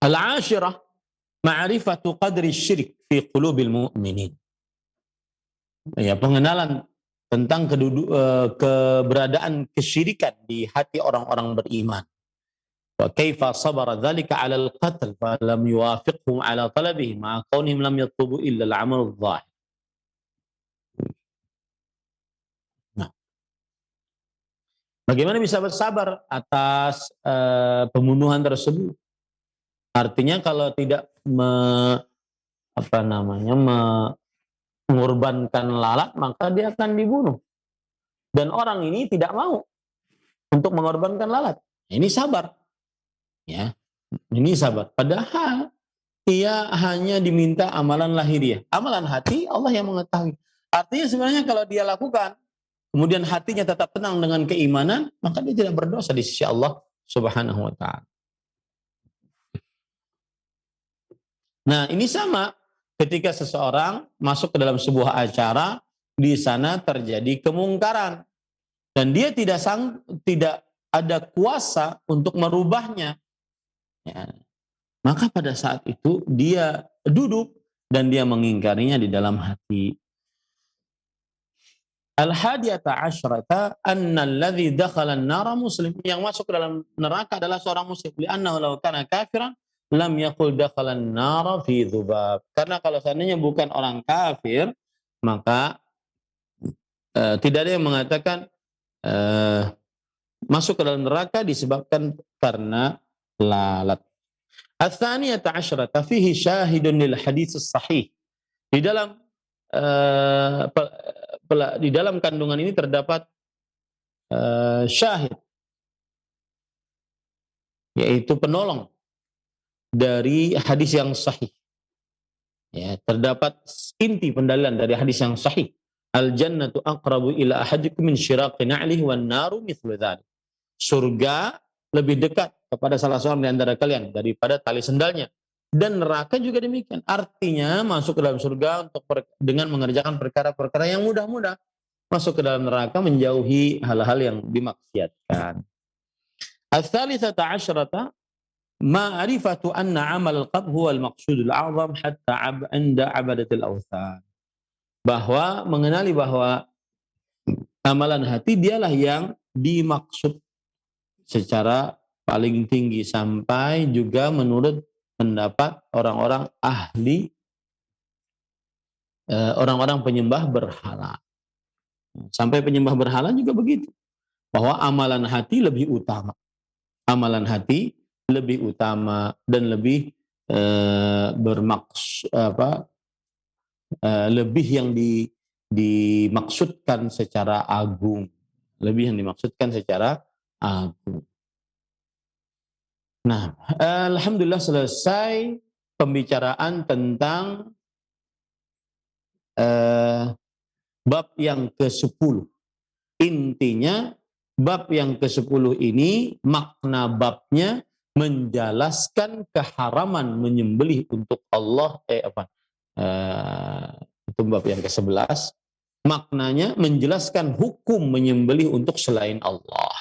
Speaker 1: Al-ashirah, ma'rifatu qadri syirik fi qulubil mu'minin. Ya, pengenalan tentang keberadaan kesyirikan di hati orang-orang beriman. Wa kaifa sabara dzalika 'ala al-qatl fa lam yuwafiqhum 'ala talabihi ma kaunihim lam yatlubu illa al-'amal adh-dhahir. Nah, bagaimana bisa bersabar atas pembunuhan tersebut? Artinya kalau tidak mengorbankan lalat, maka dia akan dibunuh. Dan orang ini tidak mau untuk mengorbankan lalat. Ini sabar. Ya, ini sabar. Padahal ia hanya diminta amalan lahiriah. Amalan hati Allah yang mengetahui. Artinya sebenarnya kalau dia lakukan, kemudian hatinya tetap tenang dengan keimanan, maka dia tidak berdosa di sisi Allah Subhanahu wa ta'ala. Nah, ini sama ketika seseorang masuk ke dalam sebuah acara, di sana terjadi kemungkaran dan dia tidak ada kuasa untuk merubahnya. Ya. Maka pada saat itu dia duduk dan dia mengingkarinya di dalam hati. Al-hadiyata asyrata anna alladhi dakhala an-nara muslim. Yang masuk ke dalam neraka adalah seorang muslim. Li'annahu law kana kafiran lam yaqul dakhala an-nara fi dhubab. Karena kalau seandainya bukan orang kafir, maka tidak ada yang mengatakan masuk ke dalam neraka disebabkan karena lalat. Ats-tsaniyata asyrata fihi syahidun lil hadits sahih. Di dalam di dalam kandungan ini terdapat syahid, yaitu penolong dari hadis yang sahih. Ya, terdapat inti pendalilan dari hadis yang sahih. Al jannatu aqrabu ila ahadikum min syiraqi na'lihi wan naru mithlu dzalik. Surga lebih dekat kepada salah seorang di antara kalian daripada tali sendalnya. Dan neraka juga demikian. Artinya masuk ke dalam surga dengan mengerjakan perkara-perkara yang mudah-mudah. Masuk ke dalam neraka menjauhi hal-hal yang dimaksiatkan. Ats-tsalitsata asyrata ma'rifatu anna 'amal al-qalb huwa al-maqsudul a'zam hatta 'inda 'abadatil awthan. Bahwa mengenali bahwa amalan hati dialah yang dimaksud secara paling tinggi, sampai juga menurut pendapat orang-orang ahli, orang-orang penyembah berhala. Sampai penyembah berhala juga begitu, bahwa amalan hati lebih utama. Amalan hati lebih utama dan lebih lebih yang dimaksudkan secara agung, lebih yang dimaksudkan secara agung. Nah, alhamdulillah selesai pembicaraan tentang bab yang ke-10. Intinya bab yang ke-10 ini makna babnya menjelaskan keharaman menyembelih untuk Allah. Itu bab yang ke-11. Maknanya menjelaskan hukum menyembelih untuk selain Allah.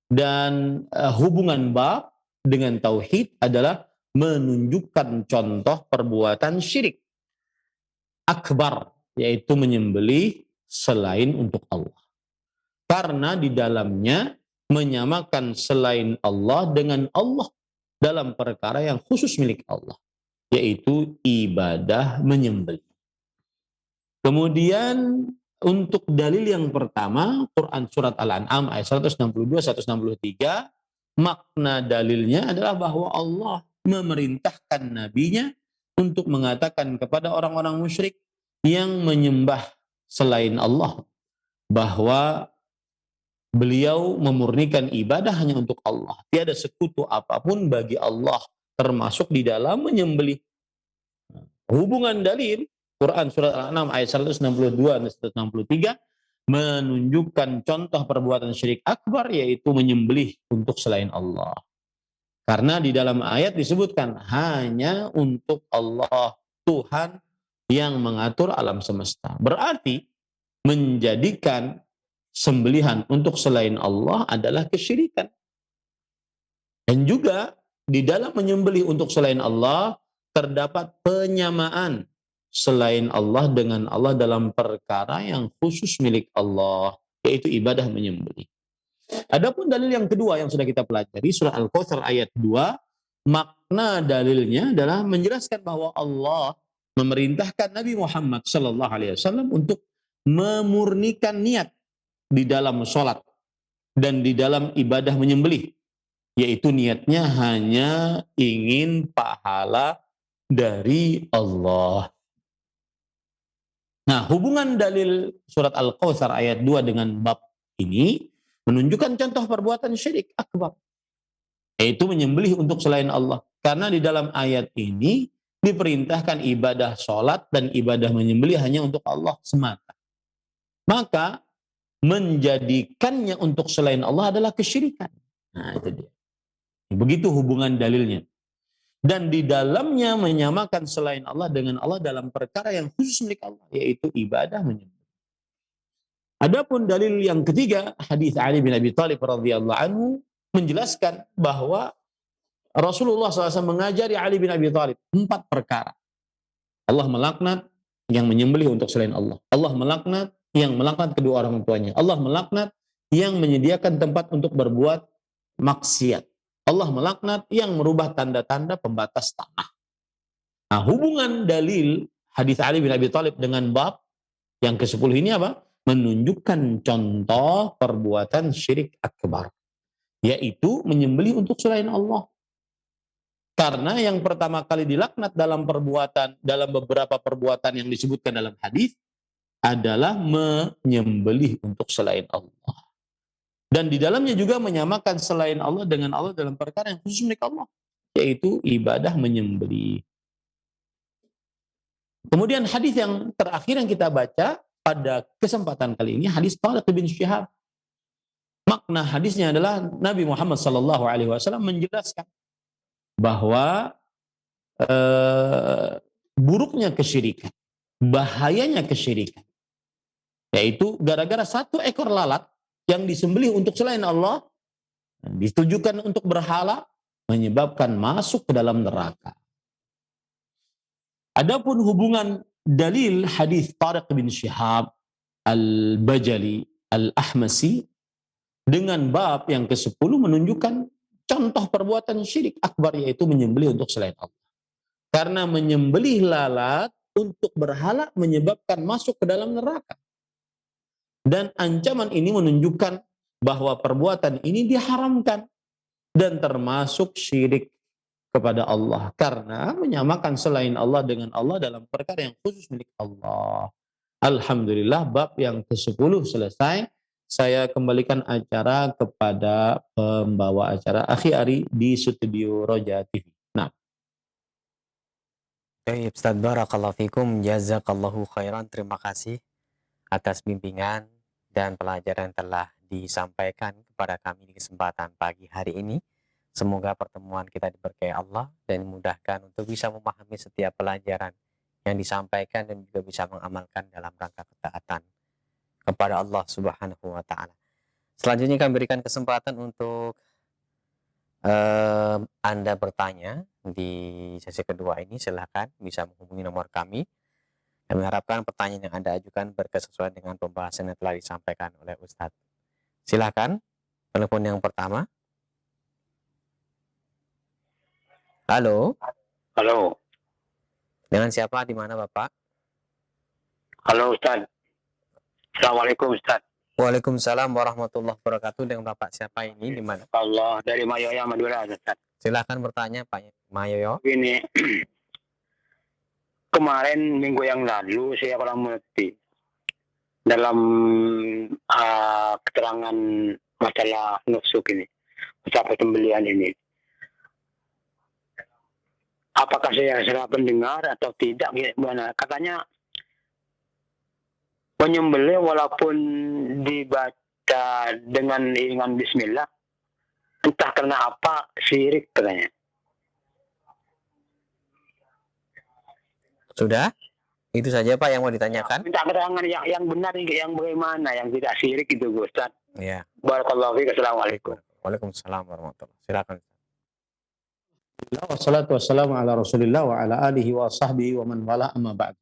Speaker 1: Dan hubungan bab dengan tauhid adalah menunjukkan contoh perbuatan syirik akbar, yaitu menyembelih selain untuk Allah. Karena di dalamnya menyamakan selain Allah dengan Allah dalam perkara yang khusus milik Allah, yaitu ibadah menyembelih. Kemudian untuk dalil yang pertama, Quran surat Al-An'am ayat 162-163, makna dalilnya adalah bahwa Allah memerintahkan nabinya untuk mengatakan kepada orang-orang musyrik yang menyembah selain Allah bahwa beliau memurnikan ibadah hanya untuk Allah. Tiada sekutu apapun bagi Allah, termasuk di dalam menyembelih. Hubungan dalil Quran surat Al-An'am ayat 162 dan 163 menunjukkan contoh perbuatan syirik akbar, yaitu menyembelih untuk selain Allah. Karena di dalam ayat disebutkan hanya untuk Allah, Tuhan yang mengatur alam semesta. Berarti menjadikan sembelihan untuk selain Allah adalah kesyirikan. Dan juga di dalam menyembelih untuk selain Allah terdapat penyamaan selain Allah dengan Allah dalam perkara yang khusus milik Allah, yaitu ibadah menyembelih. Adapun dalil yang kedua yang sudah kita pelajari, surah Al-Kautsar ayat 2, makna dalilnya adalah menjelaskan bahwa Allah memerintahkan Nabi Muhammad SAW untuk memurnikan niat di dalam sholat dan di dalam ibadah menyembelih, yaitu niatnya hanya ingin pahala dari Allah. Nah, hubungan dalil surat Al-Kautsar ayat 2 dengan bab ini menunjukkan contoh perbuatan syirik akbar, yaitu menyembelih untuk selain Allah. Karena di dalam ayat ini diperintahkan ibadah sholat dan ibadah menyembelih hanya untuk Allah semata. Maka menjadikannya untuk selain Allah adalah kesyirikan. Nah, itu dia. Begitu hubungan dalilnya. Dan di dalamnya menyamakan selain Allah dengan Allah dalam perkara yang khusus milik Allah, yaitu ibadah menyembelih. Adapun dalil yang ketiga, hadis Ali bin Abi Thalib radhiyallahu anhu menjelaskan bahwa Rasulullah SAW mengajari Ali bin Abi Thalib 4 perkara. Allah melaknat yang menyembelih untuk selain Allah. Allah melaknat yang melaknat kedua orang tuanya. Allah melaknat yang menyediakan tempat untuk berbuat maksiat. Allah melaknat yang merubah tanda-tanda pembatas tanah. Nah, hubungan dalil hadis Ali bin Abi Thalib dengan bab yang ke-10 ini apa? Menunjukkan contoh perbuatan syirik akbar, yaitu menyembelih untuk selain Allah. Karena yang pertama kali dilaknat dalam beberapa perbuatan yang disebutkan dalam hadis adalah menyembelih untuk selain Allah. Dan di dalamnya juga menyamakan selain Allah dengan Allah dalam perkara yang khusus milik Allah, yaitu ibadah menyembelih. Kemudian hadis yang terakhir yang kita baca pada kesempatan kali ini, hadis Tariq bin Syihab. Makna hadisnya adalah Nabi Muhammad SAW menjelaskan bahwa buruknya kesyirikan, bahayanya kesyirikan, yaitu gara-gara satu ekor lalat yang disembelih untuk selain Allah, ditujukan untuk berhala, menyebabkan masuk ke dalam neraka. Adapun hubungan dalil hadis Tariq bin Syihab Al-Bajali Al-Ahmasi dengan bab yang ke-10 menunjukkan contoh perbuatan syirik akbar, yaitu menyembelih untuk selain Allah. Karena menyembelih lalat untuk berhala menyebabkan masuk ke dalam neraka. Dan ancaman ini menunjukkan bahwa perbuatan ini diharamkan dan termasuk syirik kepada Allah. Karena menyamakan selain Allah dengan Allah dalam perkara yang khusus milik Allah. Alhamdulillah bab yang ke-10 selesai. Saya kembalikan acara kepada pembawa acara Akhi Ari di studio Roja TV. Nah.
Speaker 2: Baik, Ustaz, barakallahu fikum, jazakallahu khairan. Terima kasih atas bimbingan dan pelajaran yang telah disampaikan kepada kami di kesempatan pagi hari ini. Semoga pertemuan kita diberkahi Allah dan dimudahkan untuk bisa memahami setiap pelajaran yang disampaikan dan juga bisa mengamalkan dalam rangka ketaatan kepada Allah Subhanahu wa Ta'ala. Selanjutnya kami berikan kesempatan untuk Anda bertanya di sesi kedua ini. Silakan bisa menghubungi nomor kami. Kami harapkan pertanyaan yang Anda ajukan berkesesuaian dengan pembahasan yang telah disampaikan oleh Ustadz. Silakan, telepon yang pertama. Halo.
Speaker 3: Halo.
Speaker 2: Dengan siapa, di mana Bapak?
Speaker 3: Halo Ustaz. Assalamualaikum Ustaz.
Speaker 2: Waalaikumsalam warahmatullahi wabarakatuh. Dengan Bapak siapa ini, di mana?
Speaker 3: Allah, dari Mayoya Madura Ustaz.
Speaker 2: Silakan bertanya Pak Mayoyo.
Speaker 3: Ini kemarin minggu yang lalu saya kurang mengerti dalam keterangan masalah nusuk ini, masalah pembelian ini. Apakah saya salah pendengar atau tidak? Gimana? Katanya menyembelih walaupun dibaca dengan iringan bismillah, entah karena apa, syirik katanya.
Speaker 2: Sudah? Itu saja Pak yang mau ditanyakan?
Speaker 3: Minta keterangan yang benar, yang bagaimana, yang tidak syirik itu Ustaz.
Speaker 2: Iya.
Speaker 3: Barakallahu fiik. Assalamualaikum.
Speaker 2: Waalaikumsalam warahmatullahi wabarakatuh. Silakan.
Speaker 1: Wassalatu wassalamu ala Rasulillah wa ala alihi wa sahbihi wa man wala amma ba'd.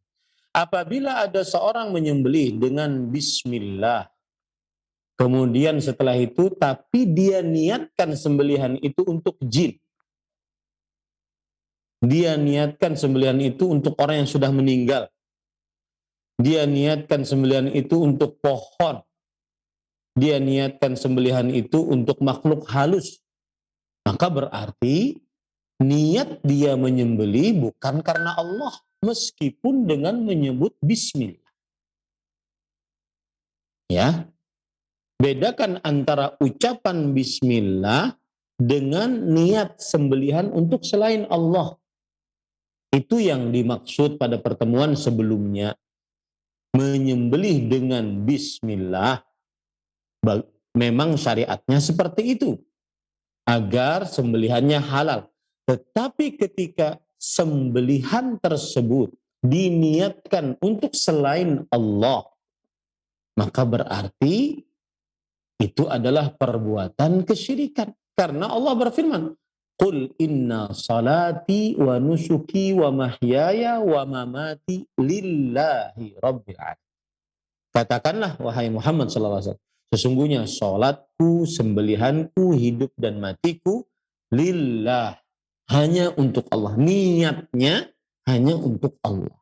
Speaker 1: Apabila ada seorang menyembelih dengan bismillah, kemudian setelah itu tapi dia niatkan sembelihan itu untuk jin. Dia niatkan sembelihan itu untuk orang yang sudah meninggal. Dia niatkan sembelihan itu untuk pohon. Dia niatkan sembelihan itu untuk makhluk halus. Maka berarti niat dia menyembelih bukan karena Allah, meskipun dengan menyebut bismillah. Ya. Bedakan antara ucapan bismillah dengan niat sembelihan untuk selain Allah. Itu yang dimaksud pada pertemuan sebelumnya. Menyembelih dengan bismillah memang syariatnya seperti itu, agar sembelihannya halal. Tetapi ketika sembelihan tersebut diniatkan untuk selain Allah, maka berarti itu adalah perbuatan kesyirikan. Karena Allah berfirman, "Qul inna salati wa nusuki wa mahyaya wa mamati lillahi rabbil alamin." Katakanlah wahai Muhammad sallallahu alaihi wasallam, sesungguhnya salatku, sembelihanku, hidup dan matiku lillah, hanya untuk Allah. Niatnya hanya untuk Allah.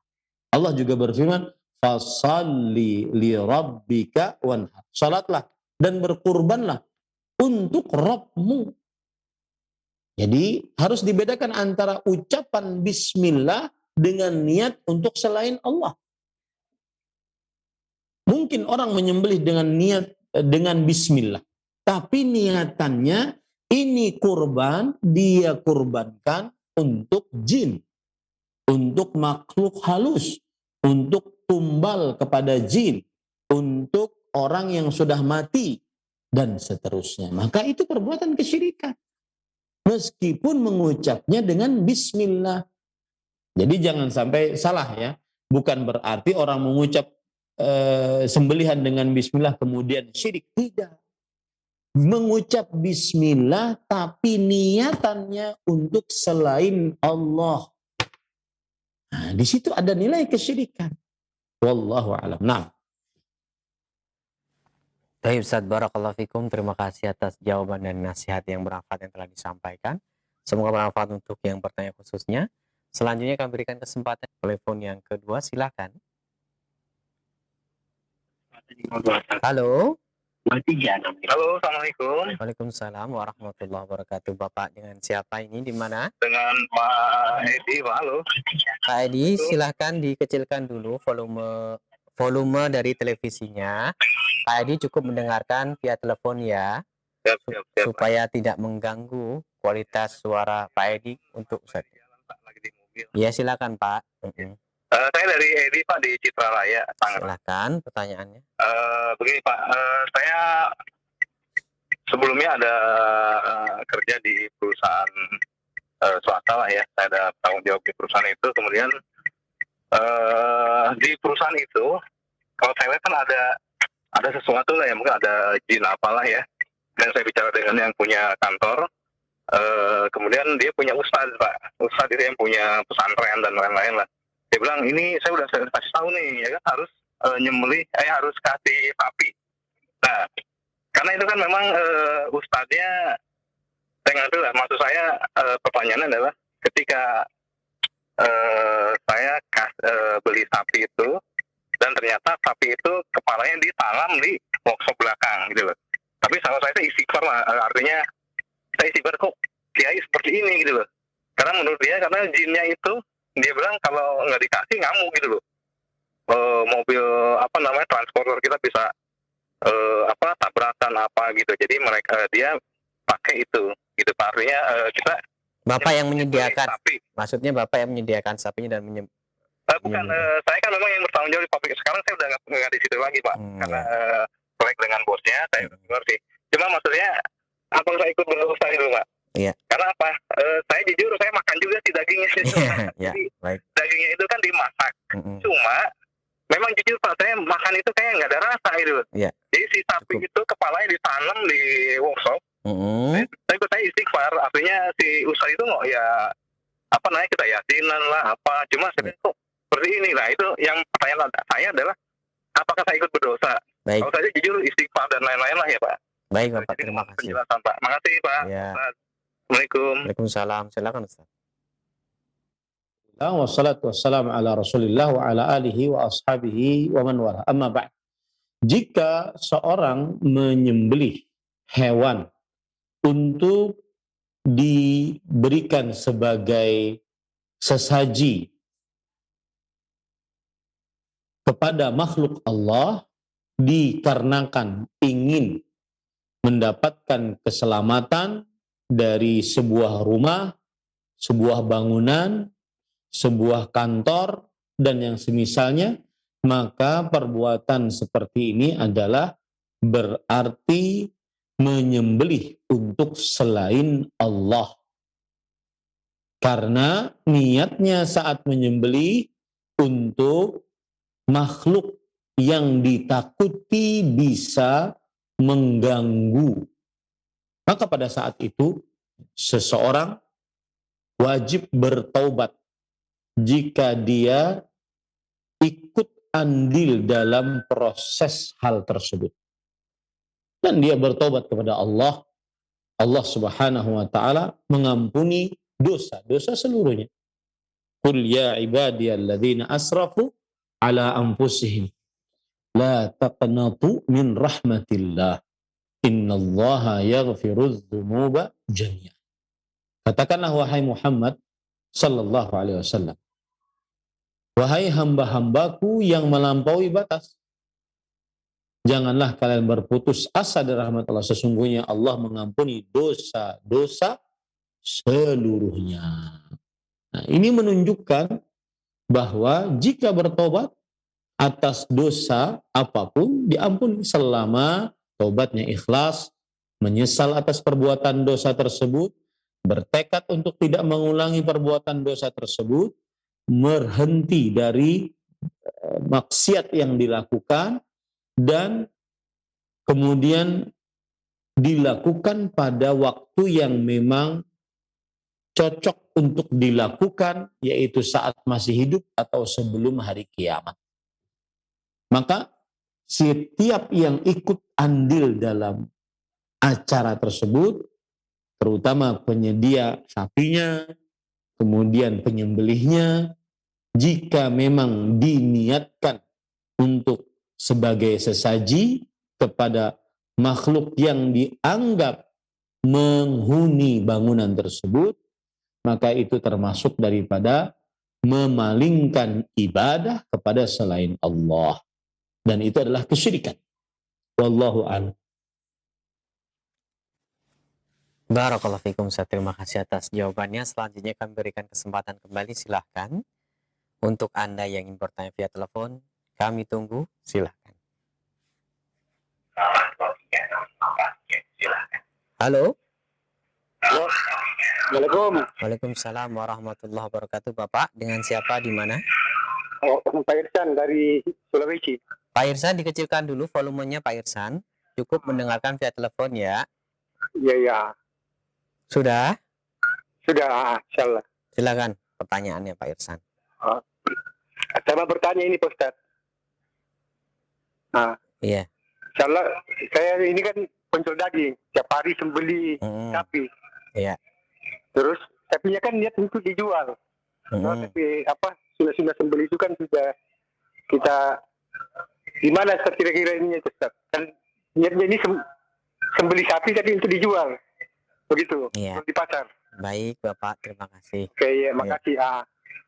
Speaker 1: Allah juga berfirman, fasalli li rabbika wanhar. Salatlah dan berkurbanlah untuk Rabbmu. Jadi harus dibedakan antara ucapan bismillah dengan niat untuk selain Allah. Mungkin orang menyembelih dengan niat dengan bismillah, tapi niatannya ini kurban, dia kurbankan untuk jin, untuk makhluk halus, untuk tumbal kepada jin, untuk orang yang sudah mati, dan seterusnya. Maka itu perbuatan kesyirikan. Meskipun mengucapnya dengan bismillah. Jadi jangan sampai salah ya. Bukan berarti orang mengucap sembelihan dengan bismillah kemudian syirik. Tidak. Mengucap bismillah tapi niatannya untuk selain Allah. Nah, di situ ada nilai kesyirikan. Wallahu a'lam. Nah.
Speaker 2: Baik Ustaz, barakallahu fikum. Terima kasih atas jawaban dan nasihat yang bermanfaat yang telah disampaikan. Semoga bermanfaat untuk yang bertanya khususnya. Selanjutnya kami berikan kesempatan telepon yang kedua, silakan. Halo.
Speaker 4: Halo, assalamualaikum.
Speaker 2: Waalaikumsalam warahmatullahi wabarakatuh. Bapak dengan siapa ini, di mana?
Speaker 4: Dengan Pak Edi, Pak. Halo.
Speaker 2: Pak Edi, silahkan dikecilkan dulu volume dari televisinya. Pak Edi cukup mendengarkan via telepon ya,
Speaker 4: Siap.
Speaker 2: supaya tidak mengganggu kualitas suara Pak Edi untuk Ustaz.
Speaker 4: Lagi di mobil.
Speaker 2: Ya silakan Pak.
Speaker 4: Saya dari Edi, Pak, di Citralaya, Tangerang.
Speaker 2: Silakan pertanyaannya.
Speaker 4: Begini, Pak, saya sebelumnya ada kerja di perusahaan swasta lah ya. Saya ada tanggung jawab di perusahaan itu. Kemudian di perusahaan itu, kalau saya lihat kan ada sesuatu lah ya, mungkin ada jin apalah ya. Dan saya bicara dengan yang punya kantor. Kemudian dia punya ustadz, Pak. Ustadz itu yang punya pesantren dan lain-lain lah. Dia bilang, ini saya udah kasih tahu nih, ya kan harus nyembelih, harus kasih sapi. Nah, karena itu kan memang ustadznya, saya ngerti lah. Maksud saya pertanyaannya adalah ketika saya beli sapi itu, dan ternyata sapi itu kepalanya ditanam di workshop belakang gitu loh. Tapi sama saya itu istighfar lah, artinya saya istighfar kok kiai seperti ini gitu loh. Karena menurut dia, karena jinnya itu, dia bilang kalau nggak dikasih ngamuk gitu loh. Mobil transporter kita bisa tabrakan apa gitu. Jadi dia pakai itu gitu. Artinya kita
Speaker 2: Bapak yang menyediakan,
Speaker 4: sapi.
Speaker 2: Maksudnya Bapak yang menyediakan sapinya dan
Speaker 4: bukan, saya kan memang yang bertanggung jawab di pabrik. Sekarang saya udah nggak di situ lagi, Pak. Karena proyek dengan bosnya, saya ngerti. Cuma maksudnya, abang saya ikut berusaha itu, Pak.
Speaker 2: Iya.
Speaker 4: Karena apa? Saya jujur, saya makan juga sih dagingnya. Jadi dagingnya itu kan dimasak. Cuma, memang jujur Pak, saya makan itu kayak nggak ada rasa gitu.
Speaker 2: Iya.
Speaker 4: Jadi si sapi itu kepalanya ditanam di workshop. Saya istighfar, artinya si usaha itu nggak ya kita yasinan lah apa. Cuma saya kok seperti ini lah. Itu yang pertanyaan saya adalah, apakah saya ikut berdosa?
Speaker 2: Baik.
Speaker 4: Kalau saya jujur istighfar dan lain-lain lah ya Pak.
Speaker 2: Baik Bapak, terima kasih.
Speaker 4: Penjelasan Pak. Makasih Pak.
Speaker 2: Ya.
Speaker 4: Assalamualaikum.
Speaker 2: Waalaikumsalam. Silakan Ustaz.
Speaker 1: Wassalatu wassalamu ala Rasulillah wa ala alihi wa ashabihi wa man wala. Amma ba'd. Jika seorang menyembelih hewan untuk diberikan sebagai sesaji kepada makhluk Allah dikarenakan ingin mendapatkan keselamatan dari sebuah rumah, sebuah bangunan, sebuah kantor, dan yang semisalnya, maka perbuatan seperti ini adalah berarti menyembelih untuk selain Allah. Karena niatnya saat menyembelih untuk makhluk yang ditakuti bisa mengganggu. Maka pada saat itu seseorang wajib bertaubat jika dia ikut andil dalam proses hal tersebut. Dan dia bertobat kepada Allah, Allah Subhanahu wa taala mengampuni dosa-dosa seluruhnya. Qul ya ibadiyalladzina asrafu ala anfusihim la taqnatu min rahmatillah innallaha yaghfirudz dzunuba jami'an. Katakanlah wahai Muhammad sallallahu alaihi wasallam, wahai hamba-hambaku yang melampaui batas, janganlah kalian berputus asa dari rahmat Allah. Sesungguhnya Allah mengampuni dosa-dosa seluruhnya. Nah, ini menunjukkan bahwa jika bertobat atas dosa apapun diampuni selama tobatnya ikhlas, menyesal atas perbuatan dosa tersebut, bertekad untuk tidak mengulangi perbuatan dosa tersebut, berhenti dari maksiat yang dilakukan, dan kemudian dilakukan pada waktu yang memang cocok untuk dilakukan, yaitu saat masih hidup atau sebelum hari kiamat. Maka setiap yang ikut andil dalam acara tersebut, terutama penyedia sapinya, kemudian penyembelihnya, jika memang diniatkan untuk sebagai sesaji kepada makhluk yang dianggap menghuni bangunan tersebut, maka itu termasuk daripada memalingkan ibadah kepada selain Allah. Dan itu adalah kesyirikan. Wallahu a'lam.
Speaker 2: Barakallahu fikum Ustaz. Terima kasih atas jawabannya. Selanjutnya kami berikan kesempatan kembali, silahkan. Untuk Anda yang ingin bertanya via telepon, kami tunggu, silahkan. Halo.
Speaker 3: Halo. Assalamualaikum.
Speaker 2: Waalaikumsalam warahmatullahi wabarakatuh. Bapak, dengan siapa, di mana?
Speaker 3: Oh, Pak Irsan dari Sulawesi.
Speaker 2: Pak Irsan, dikecilkan dulu volumenya Pak Irsan. Cukup mendengarkan via telepon ya.
Speaker 3: Iya, iya.
Speaker 2: Sudah?
Speaker 3: Sudah, insyaallah.
Speaker 2: Silakan pertanyaannya Pak Irsan.
Speaker 3: Saya bertanya ini Pak Ustaz. Nah,
Speaker 2: Iya.
Speaker 3: insyaallah saya ini kan penjual daging, tiap hari sembeli sapi.
Speaker 2: Iya.
Speaker 3: Terus sapinya kan niat untuk dijual. Tapi sudah sembeli itu kan sudah kita gimana kira-kira ini Ustaz? Kan niatnya ini sembeli sapi tapi untuk dijual. Begitu.
Speaker 2: Iya.
Speaker 3: Di pasar.
Speaker 2: Baik Bapak, terima kasih.
Speaker 3: Oke, ya, makasih.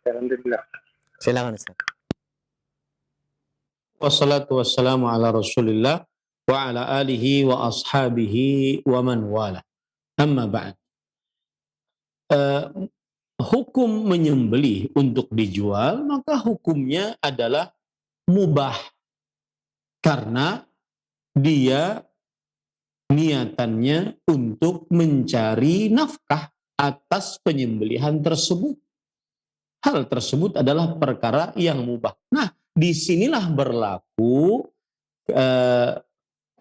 Speaker 3: Alhamdulillah.
Speaker 2: Silakan Ustaz.
Speaker 1: Wassalatu wassalamu ala Rasulillah wa ala alihi wa ashabihi wa man wala. Amma ba'd. Hukum menyembelih untuk dijual, maka hukumnya adalah mubah. Karena dia niatannya untuk mencari nafkah atas penyembelihan tersebut. Hal tersebut adalah perkara yang mubah. Nah, disinilah berlaku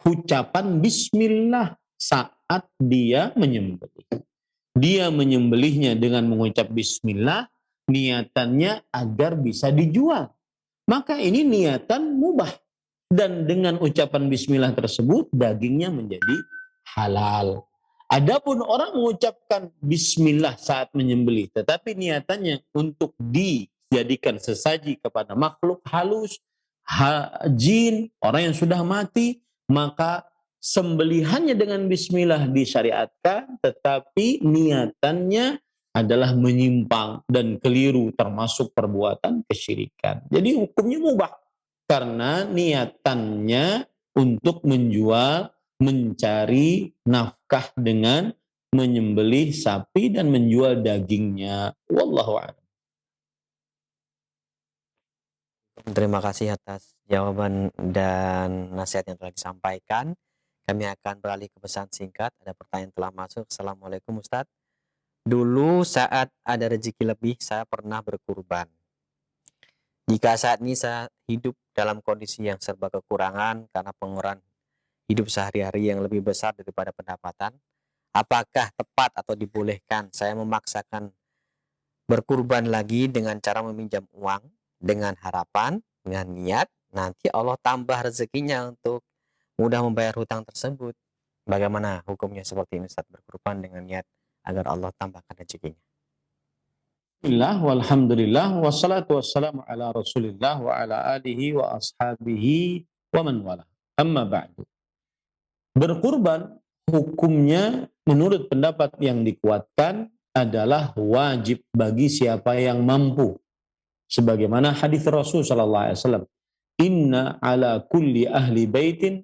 Speaker 1: ucapan bismillah saat dia menyembelih. Dia menyembelihnya dengan mengucap bismillah, niatannya agar bisa dijual. Maka ini niatan mubah. Dan dengan ucapan bismillah tersebut, dagingnya menjadi halal. Adapun orang mengucapkan bismillah saat menyembelih, tetapi niatannya untuk dijadikan sesaji kepada makhluk halus, jin, orang yang sudah mati, maka sembelihannya dengan bismillah disyariatkan, tetapi niatannya adalah menyimpang dan keliru, termasuk perbuatan kesyirikan. Jadi hukumnya mubah karena niatannya untuk menjual, mencari nafkah dengan menyembelih sapi dan menjual dagingnya. Wallahu a'lam.
Speaker 2: Terima kasih atas jawaban dan nasihat yang telah disampaikan. Kami akan beralih ke pesan singkat. Ada pertanyaan telah masuk. Assalamualaikum Ustadz. Dulu saat ada rezeki lebih, saya pernah berkurban. Jika saat ini saya hidup dalam kondisi yang serba kekurangan karena pengeluaran hidup sehari-hari yang lebih besar daripada pendapatan, apakah tepat atau dibolehkan saya memaksakan berkurban lagi dengan cara meminjam uang dengan harapan dengan niat nanti Allah tambah rezekinya untuk mudah membayar hutang tersebut. Bagaimana hukumnya seperti ini Ustaz, berkurban dengan niat agar Allah tambahkan rezekinya?
Speaker 1: Bismillah, walhamdulillah, wassalatu wassalamu ala rasulillah wa ala alihi wa ashabihi wa man wala. Amma ba'du. Berkurban hukumnya menurut pendapat yang dikuatkan adalah wajib bagi siapa yang mampu. Sebagaimana hadis Rasul sallallahu alaihi wasallam, "Inna ala kulli ahli baitin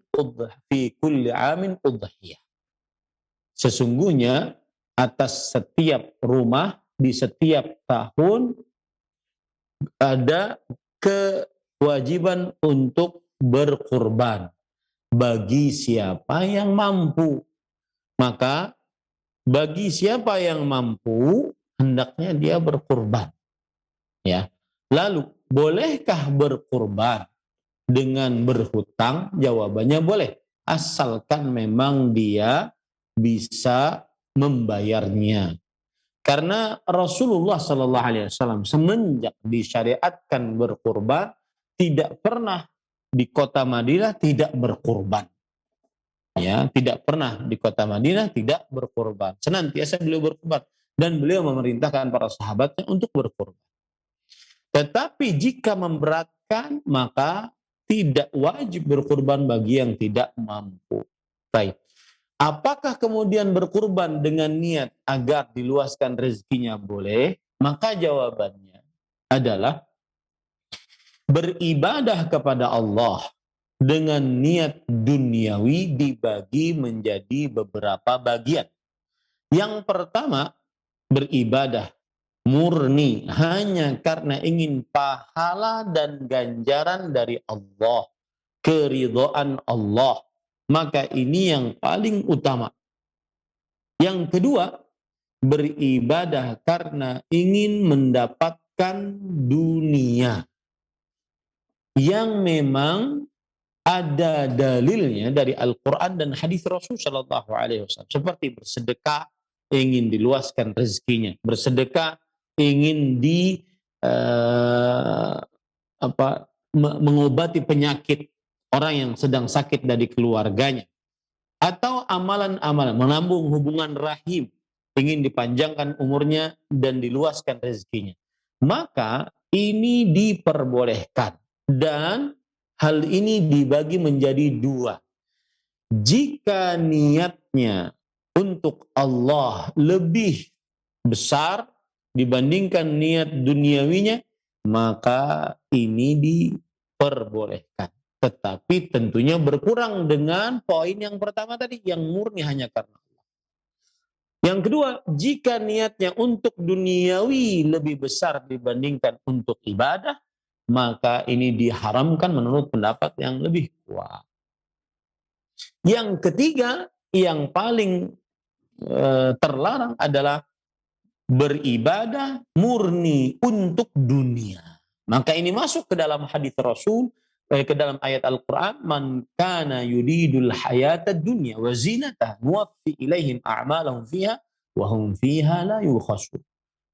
Speaker 1: fi kulli amin udhiyah." Sesungguhnya atas setiap rumah di setiap tahun ada kewajiban untuk berkurban bagi siapa yang mampu. Maka bagi siapa yang mampu hendaknya dia berkurban. Ya. Lalu bolehkah berkurban dengan berhutang? Jawabannya boleh, asalkan memang dia bisa membayarnya. Karena Rasulullah Sallallahu Alaihi Wasallam semenjak disyariatkan berkurban tidak pernah di kota Madinah tidak berkurban. Ya, tidak pernah di kota Madinah tidak berkurban. Senantiasa beliau berkurban dan beliau memerintahkan para sahabatnya untuk berkurban. Tetapi jika memberatkan maka tidak wajib berkurban bagi yang tidak mampu. Baik. Apakah kemudian berkurban dengan niat agar diluaskan rezekinya boleh? Maka jawabannya adalah beribadah kepada Allah dengan niat duniawi dibagi menjadi beberapa bagian. Yang pertama, beribadah murni hanya karena ingin pahala dan ganjaran dari Allah, keridhaan Allah. Maka ini yang paling utama. Yang kedua, beribadah karena ingin mendapatkan dunia yang memang ada dalilnya dari Al-Quran dan hadis Rasul Shallallahu Alaihi Wasallam, seperti bersedekah ingin diluaskan rezekinya, bersedekah ingin mengobati penyakit orang yang sedang sakit dari keluarganya, atau amalan-amalan menambung hubungan rahim, ingin dipanjangkan umurnya dan diluaskan rezekinya, maka ini diperbolehkan. Dan hal ini dibagi menjadi dua. Jika niatnya untuk Allah lebih besar dibandingkan niat duniawinya, maka ini diperbolehkan. Tetapi tentunya berkurang dengan poin yang pertama tadi, yang murni hanya karena Allah. Yang kedua, jika niatnya untuk duniawi lebih besar dibandingkan untuk ibadah, maka ini diharamkan menurut pendapat yang lebih kuat. Yang ketiga, yang paling terlarang adalah beribadah murni untuk dunia. Maka ini masuk ke dalam hadis Rasul, ke dalam ayat Al-Quran, "Man kana yuridul hayata dunya wa zinatah nuwaffi ilaihim a'malahum fiha wa hum fiha la yukhasun.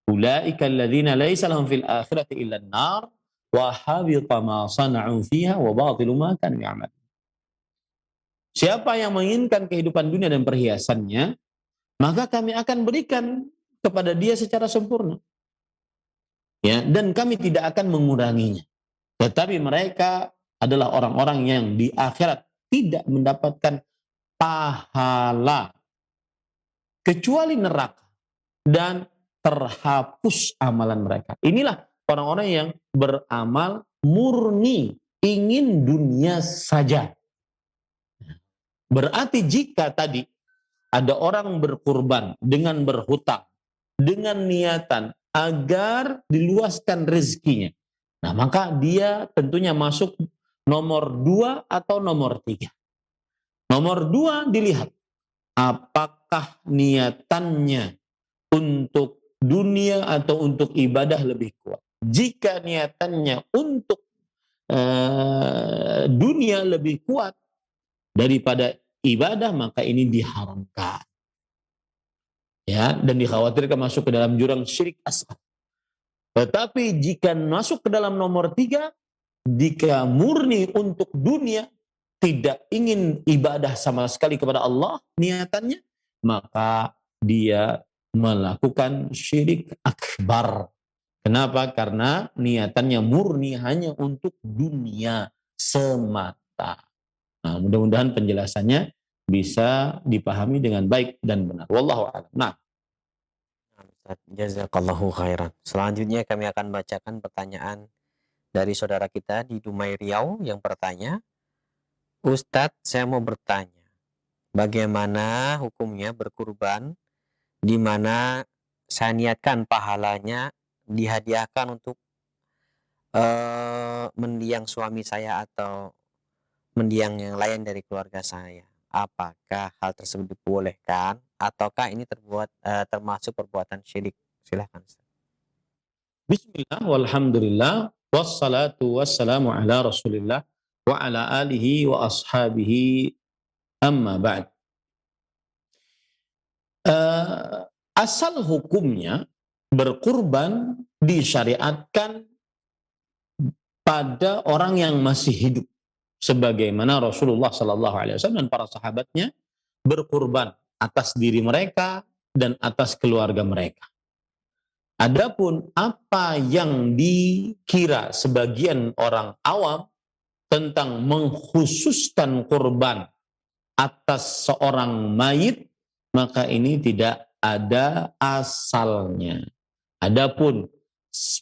Speaker 1: Ulaika alladhina laysa lahum fil akhirati illa an-nar wa habita ma sana'u fiha wa batilu ma kanu ya'malun." Siapa yang menginginkan kehidupan dunia dan perhiasannya, maka kami akan berikan kepada dia secara sempurna. Ya, dan kami tidak akan menguranginya. Tetapi mereka adalah orang-orang yang di akhirat tidak mendapatkan pahala kecuali neraka dan terhapus amalan mereka. Inilah orang-orang yang beramal murni, ingin dunia saja. Berarti jika tadi ada orang berkurban dengan berhutang, dengan niatan agar diluaskan rezekinya, nah maka dia tentunya masuk nomor 2 atau nomor 3. Nomor 2 dilihat apakah niatannya untuk dunia atau untuk ibadah lebih kuat. Jika niatannya untuk dunia lebih kuat daripada ibadah, maka ini diharamkan. Ya, dan dikhawatirkan masuk ke dalam jurang syirik asghar. Tetapi jika masuk ke dalam nomor 3, jika murni untuk dunia, tidak ingin ibadah sama sekali kepada Allah niatannya, maka dia melakukan syirik akbar. Kenapa? Karena niatannya murni hanya untuk dunia semata. Nah, mudah-mudahan penjelasannya bisa dipahami dengan baik dan benar. Wallahu a'lam. Nah,
Speaker 2: Ustaz, jazakallahu khairan. Selanjutnya kami akan bacakan pertanyaan dari saudara kita di Dumai Riau yang bertanya, Ustadz, saya mau bertanya, bagaimana hukumnya berkurban di mana saya niatkan pahalanya dihadiahkan untuk mendiang suami saya atau mendiang yang lain dari keluarga saya. Apakah hal tersebut dibolehkan ataukah ini termasuk perbuatan syirik? Silahkan.
Speaker 1: bismillah walhamdulillah wassalatu wassalamu ala Rasulillah wa ala alihi wa ashabihi amma ba'd. Asal hukumnya berkurban disyariatkan pada orang yang masih hidup, sebagaimana Rasulullah Sallallahu Alaihi Wasallam dan para sahabatnya berkurban atas diri mereka dan atas keluarga mereka. Adapun apa yang dikira sebagian orang awam tentang mengkhususkan kurban atas seorang mayit, maka ini tidak ada asalnya. Adapun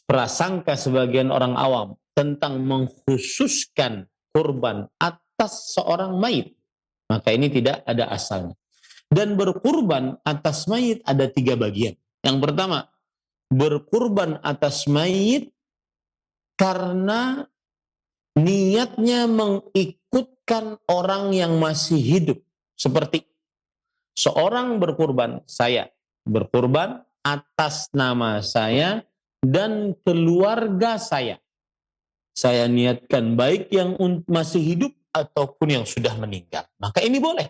Speaker 1: prasangka sebagian orang awam tentang mengkhususkan kurban atas seorang mayit, maka ini tidak ada asalnya. Dan berkurban atas mayit ada 3 bagian. Yang pertama, berkurban atas mayit karena niatnya mengikutkan orang yang masih hidup. Seperti seorang berkurban, saya berkurban atas nama saya dan keluarga saya. Saya niatkan baik yang masih hidup ataupun yang sudah meninggal. Maka ini boleh.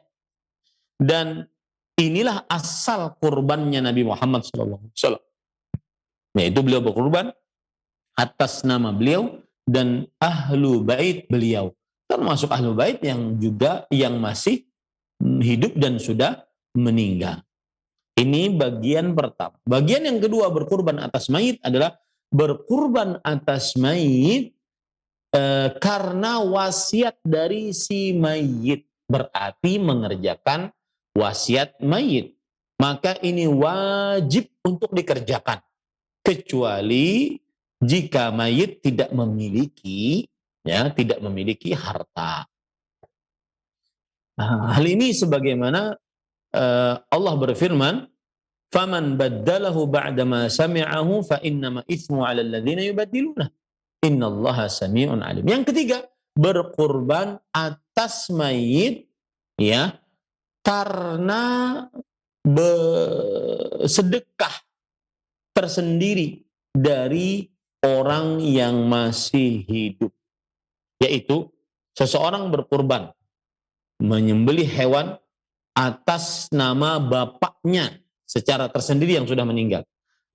Speaker 1: Dan inilah asal kurbannya Nabi Muhammad SAW. Yaitu beliau berkurban atas nama beliau dan ahlu bait beliau. Termasuk ahlu bait yang juga yang masih hidup dan sudah meninggal. Ini bagian pertama. Bagian yang kedua berkurban atas mayit adalah berkurban atas mayit karena wasiat dari si mayit, berarti mengerjakan wasiat mayit. Maka ini wajib untuk dikerjakan. Kecuali jika mayit tidak memiliki harta. Nah, hal ini sebagaimana Allah berfirman, "Faman baddalahu ba'da ma sami'ahu fa innama itsmu 'alal ladzina yubaddiluna. Innallaha sami'un 'alim." Yang ketiga, berkurban atas mayit ya karena sedekah tersendiri dari orang yang masih hidup. Yaitu seseorang berkurban menyembelih hewan atas nama bapaknya secara tersendiri yang sudah meninggal,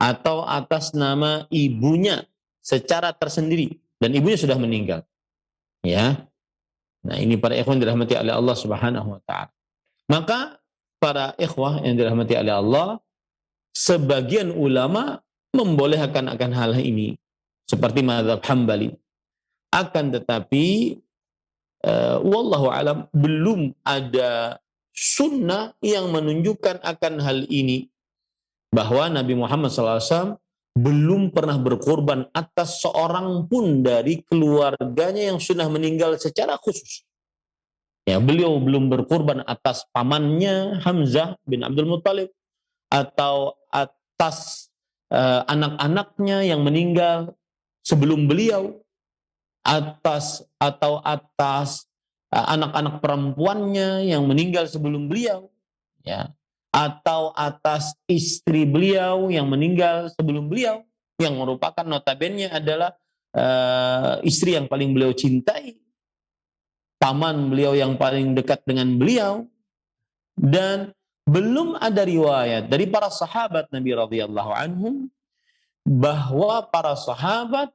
Speaker 1: atau atas nama ibunya secara tersendiri dan ibunya sudah meninggal. Ya. Nah, ini para ikhwan dirahmati oleh Allah Subhanahu wa taala. Maka para ikhwah yang dirahmati oleh Allah, sebagian ulama membolehkan akan hal ini seperti mazhab Hambali. Akan tetapi wallahu alam belum ada sunnah yang menunjukkan akan hal ini, bahwa Nabi Muhammad SAW belum pernah berkorban atas seorang pun dari keluarganya yang sudah meninggal secara khusus. Ya, beliau belum berkorban atas pamannya Hamzah bin Abdul Muttalib, atau atas anak-anaknya yang meninggal sebelum beliau, atas anak-anak perempuannya yang meninggal sebelum beliau, ya, atau atas istri beliau yang meninggal sebelum beliau, yang merupakan notabene adalah istri yang paling beliau cintai, paman beliau yang paling dekat dengan beliau. Dan belum ada riwayat dari para sahabat Nabi radhiyallahu anhum bahwa para sahabat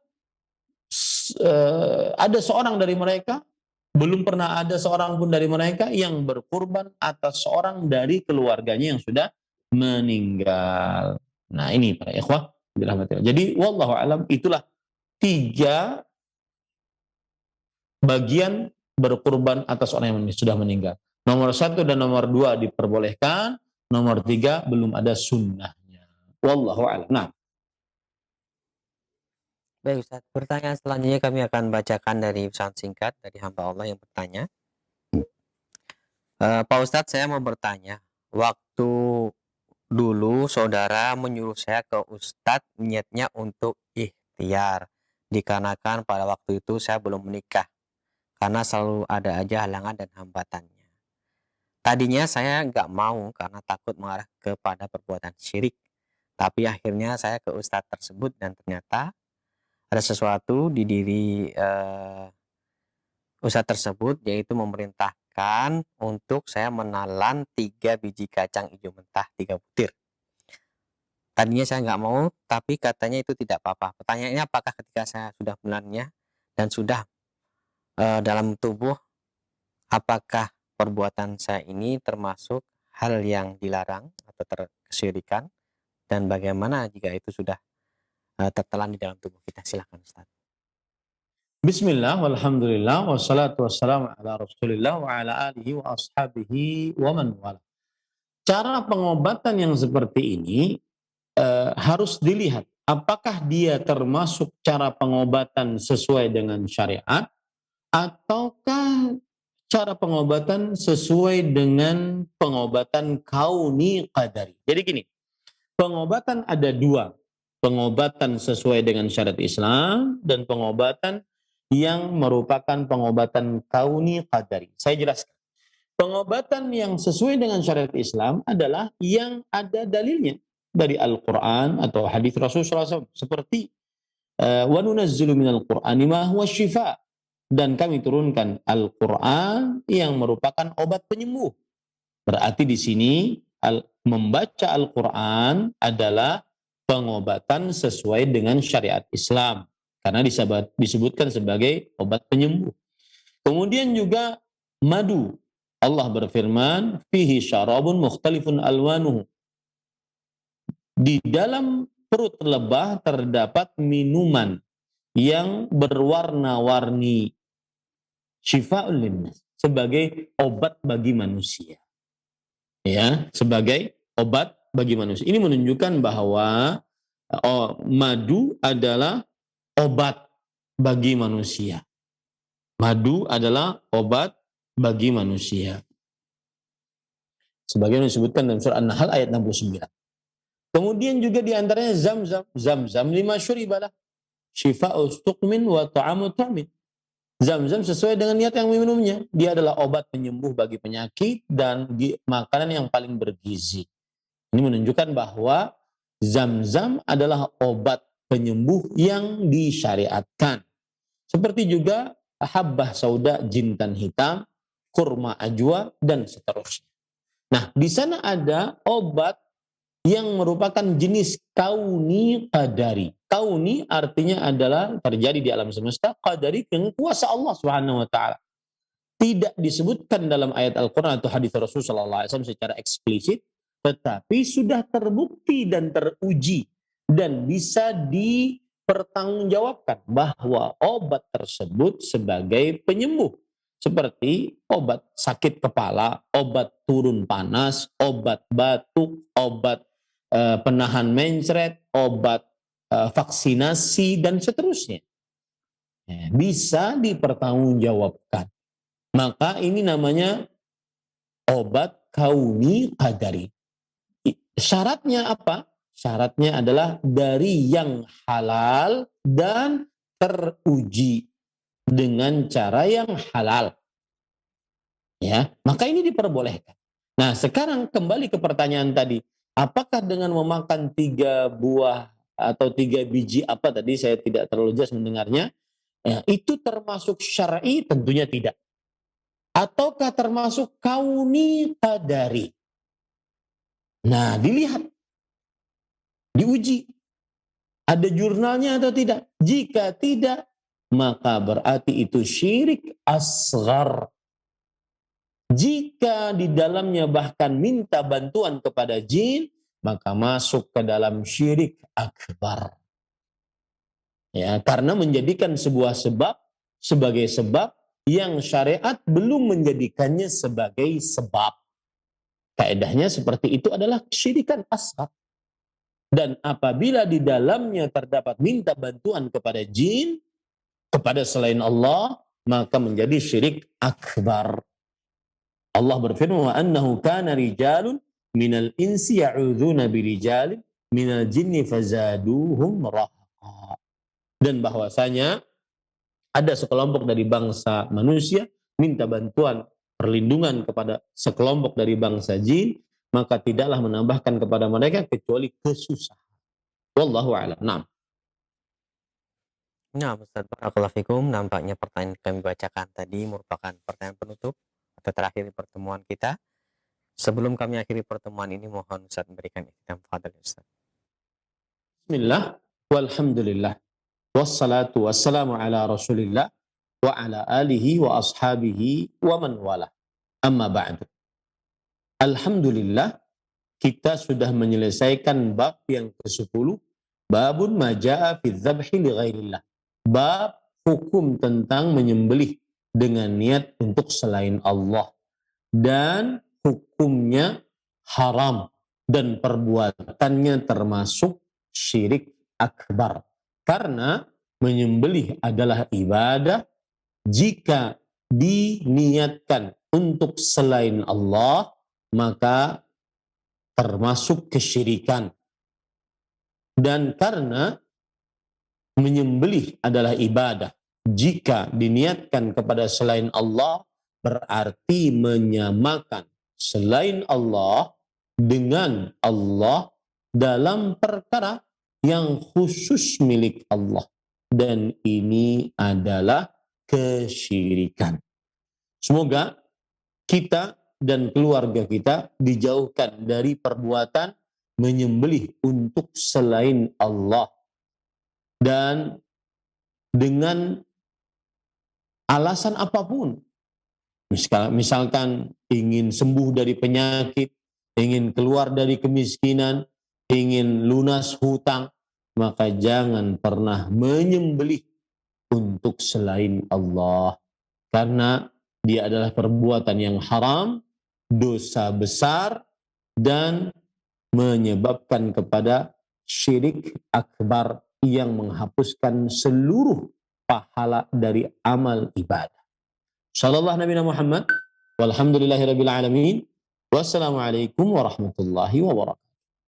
Speaker 1: ada seorang dari mereka, belum pernah ada seorang pun dari mereka yang berkurban atas seorang dari keluarganya yang sudah meninggal. Nah ini para ikhwah dirahmati Allah. Jadi wallahu alam, itulah 3 bagian berkurban atas orang yang sudah meninggal. Nomor 1 dan nomor 2 diperbolehkan, nomor 3 belum ada sunnahnya. Wallahu a'lam. Nah,
Speaker 2: Baik Ustaz, pertanyaan selanjutnya kami akan bacakan dari pesan singkat dari hamba Allah yang bertanya. Pak Ustadz, saya mau bertanya, waktu dulu saudara menyuruh saya ke Ustadz niatnya untuk ikhtiar, dikarenakan pada waktu itu saya belum menikah, karena selalu ada aja halangan dan hambatannya. Tadinya saya nggak mau karena takut mengarah kepada perbuatan syirik, tapi akhirnya saya ke Ustadz tersebut dan ternyata ada sesuatu di diri Ustadz tersebut, yaitu memerintahkan untuk saya menelan 3 biji kacang hijau mentah 3 butir. Tadinya saya nggak mau, tapi katanya itu tidak apa-apa. Pertanyaannya, apakah ketika saya sudah menelannya dan sudah dalam tubuh, apakah perbuatan saya ini termasuk hal yang dilarang atau kesyirikan, dan bagaimana jika itu sudah tertelan di dalam tubuh kita? Silakan Ustaz.
Speaker 1: bismillah, walhamdulillah, wassalatu wassalamu ala rasulillah wa ala alihi wa ashabihi wa man wala. Cara pengobatan yang seperti ini harus dilihat apakah dia termasuk cara pengobatan sesuai dengan syariat ataukah cara pengobatan sesuai dengan pengobatan kauni qadari. Jadi gini, pengobatan ada 2. Pengobatan sesuai dengan syariat Islam dan pengobatan yang merupakan pengobatan kauni qadari. Saya jelaskan. Pengobatan yang sesuai dengan syariat Islam adalah yang ada dalilnya dari Al-Quran atau hadis Rasulullah SAW. Seperti wa nunazzilu minal Qur'ani ma huwa syifa, dan kami turunkan Al-Quran yang merupakan obat penyembuh. Berarti di sini membaca Al-Quran adalah pengobatan sesuai dengan syariat Islam, karena disebutkan sebagai obat penyembuh. Kemudian juga madu. Allah berfirman, fihi syarabun mukhtalifun alwanuhu. Di dalam perut lebah terdapat minuman yang berwarna-warni, syifa'ul linnas, sebagai obat bagi manusia. Ya, sebagai obat bagi manusia. Ini menunjukkan bahwa madu adalah obat bagi manusia. Madu adalah obat bagi manusia. Sebagaimana disebutkan dalam surah An-Nahl ayat 69. Kemudian juga diantaranya Zamzam. Zamzam lima syuribalah, syifa'u tuqmin wa ta'amu ta'min. Zamzam sesuai dengan niat yang meminumnya. Dia adalah obat penyembuh bagi penyakit dan makanan yang paling bergizi. Ini menunjukkan bahwa Zamzam adalah obat penyembuh yang disyariatkan. Seperti juga habbah sauda, jintan hitam, kurma ajwa, dan seterusnya. Nah, di sana ada obat yang merupakan jenis kauni qadari. Kauni artinya adalah terjadi di alam semesta, qadari dengan kuasa Allah Subhanahu wa taala. Tidak disebutkan dalam ayat Al-Qur'an atau hadis Rasulullah SAW secara eksplisit, tetapi sudah terbukti dan teruji dan bisa dipertanggungjawabkan bahwa obat tersebut sebagai penyembuh. Seperti obat sakit kepala, obat turun panas, obat batuk, obat penahan mencret, obat vaksinasi, dan seterusnya. Bisa dipertanggungjawabkan. Maka ini namanya obat kauni qadari. Syaratnya apa? Syaratnya adalah dari yang halal dan teruji dengan cara yang halal. Ya, maka ini diperbolehkan. Nah, sekarang kembali ke pertanyaan tadi. Apakah dengan memakan 3 buah atau 3 biji apa tadi, saya tidak terlalu jelas mendengarnya, ya, itu termasuk syar'i? Tentunya tidak. Ataukah termasuk kauni qadari? Nah, dilihat. Diuji. Ada jurnalnya atau tidak? Jika tidak, maka berarti itu syirik asghar. Jika di dalamnya bahkan minta bantuan kepada jin, maka masuk ke dalam syirik akbar. Ya, karena menjadikan sebuah sebab sebagai sebab yang syariat belum menjadikannya sebagai sebab. Kaedahnya seperti itu adalah syirikan asghar. Dan apabila di dalamnya terdapat minta bantuan kepada jin, kepada selain Allah, maka menjadi syirik akbar. Allah berfirman, wa annahu kana rijalun minal insi ya'udzuna birijalin minal jinni fazaduhum rahaqa. Dan bahwasanya ada sekelompok dari bangsa manusia minta bantuan perlindungan kepada sekelompok dari bangsa jin, maka tidaklah menambahkan kepada mereka kecuali kesusahan. Wallahu a'lam. Naam.
Speaker 2: Nah, Ustaz, barakallahu fikum. Nampaknya pertanyaan yang kami bacakan tadi merupakan pertanyaan penutup atau terakhir di pertemuan kita. Sebelum kami akhiri pertemuan ini, mohon Ustaz memberikan ikhtiam fadhil Ustaz.
Speaker 1: Bismillah, walhamdulillah, wassalatu wassalamu ala rasulillah, wa ala alihi wa ashabihi wa man wala. Amma ba'du. Alhamdulillah, kita sudah menyelesaikan bab yang ke-10, babun maja'a fi dzabhi li ghairillah. Bab hukum tentang menyembelih dengan niat untuk selain Allah. Dan hukumnya haram dan perbuatannya termasuk syirik akbar. Karena menyembelih adalah ibadah jika diniatkan untuk selain Allah, maka termasuk kesyirikan. Dan karena menyembelih adalah ibadah jika diniatkan kepada selain Allah, berarti menyamakan selain Allah dengan Allah dalam perkara yang khusus milik Allah. Dan ini adalah kesyirikan. Semoga kita dan keluarga kita dijauhkan dari perbuatan menyembelih untuk selain Allah. Dan dengan alasan apapun, misalkan ingin sembuh dari penyakit, ingin keluar dari kemiskinan, ingin lunas hutang, maka jangan pernah menyembelih untuk selain Allah. Karena dia adalah perbuatan yang haram, dosa besar, dan menyebabkan kepada syirik akbar yang menghapuskan seluruh pahala dari amal ibadah. Sallallahu Nabi Muhammad, walhamdulillahirabbil alamin. Wassalamualaikum warahmatullahi wabarakatuh.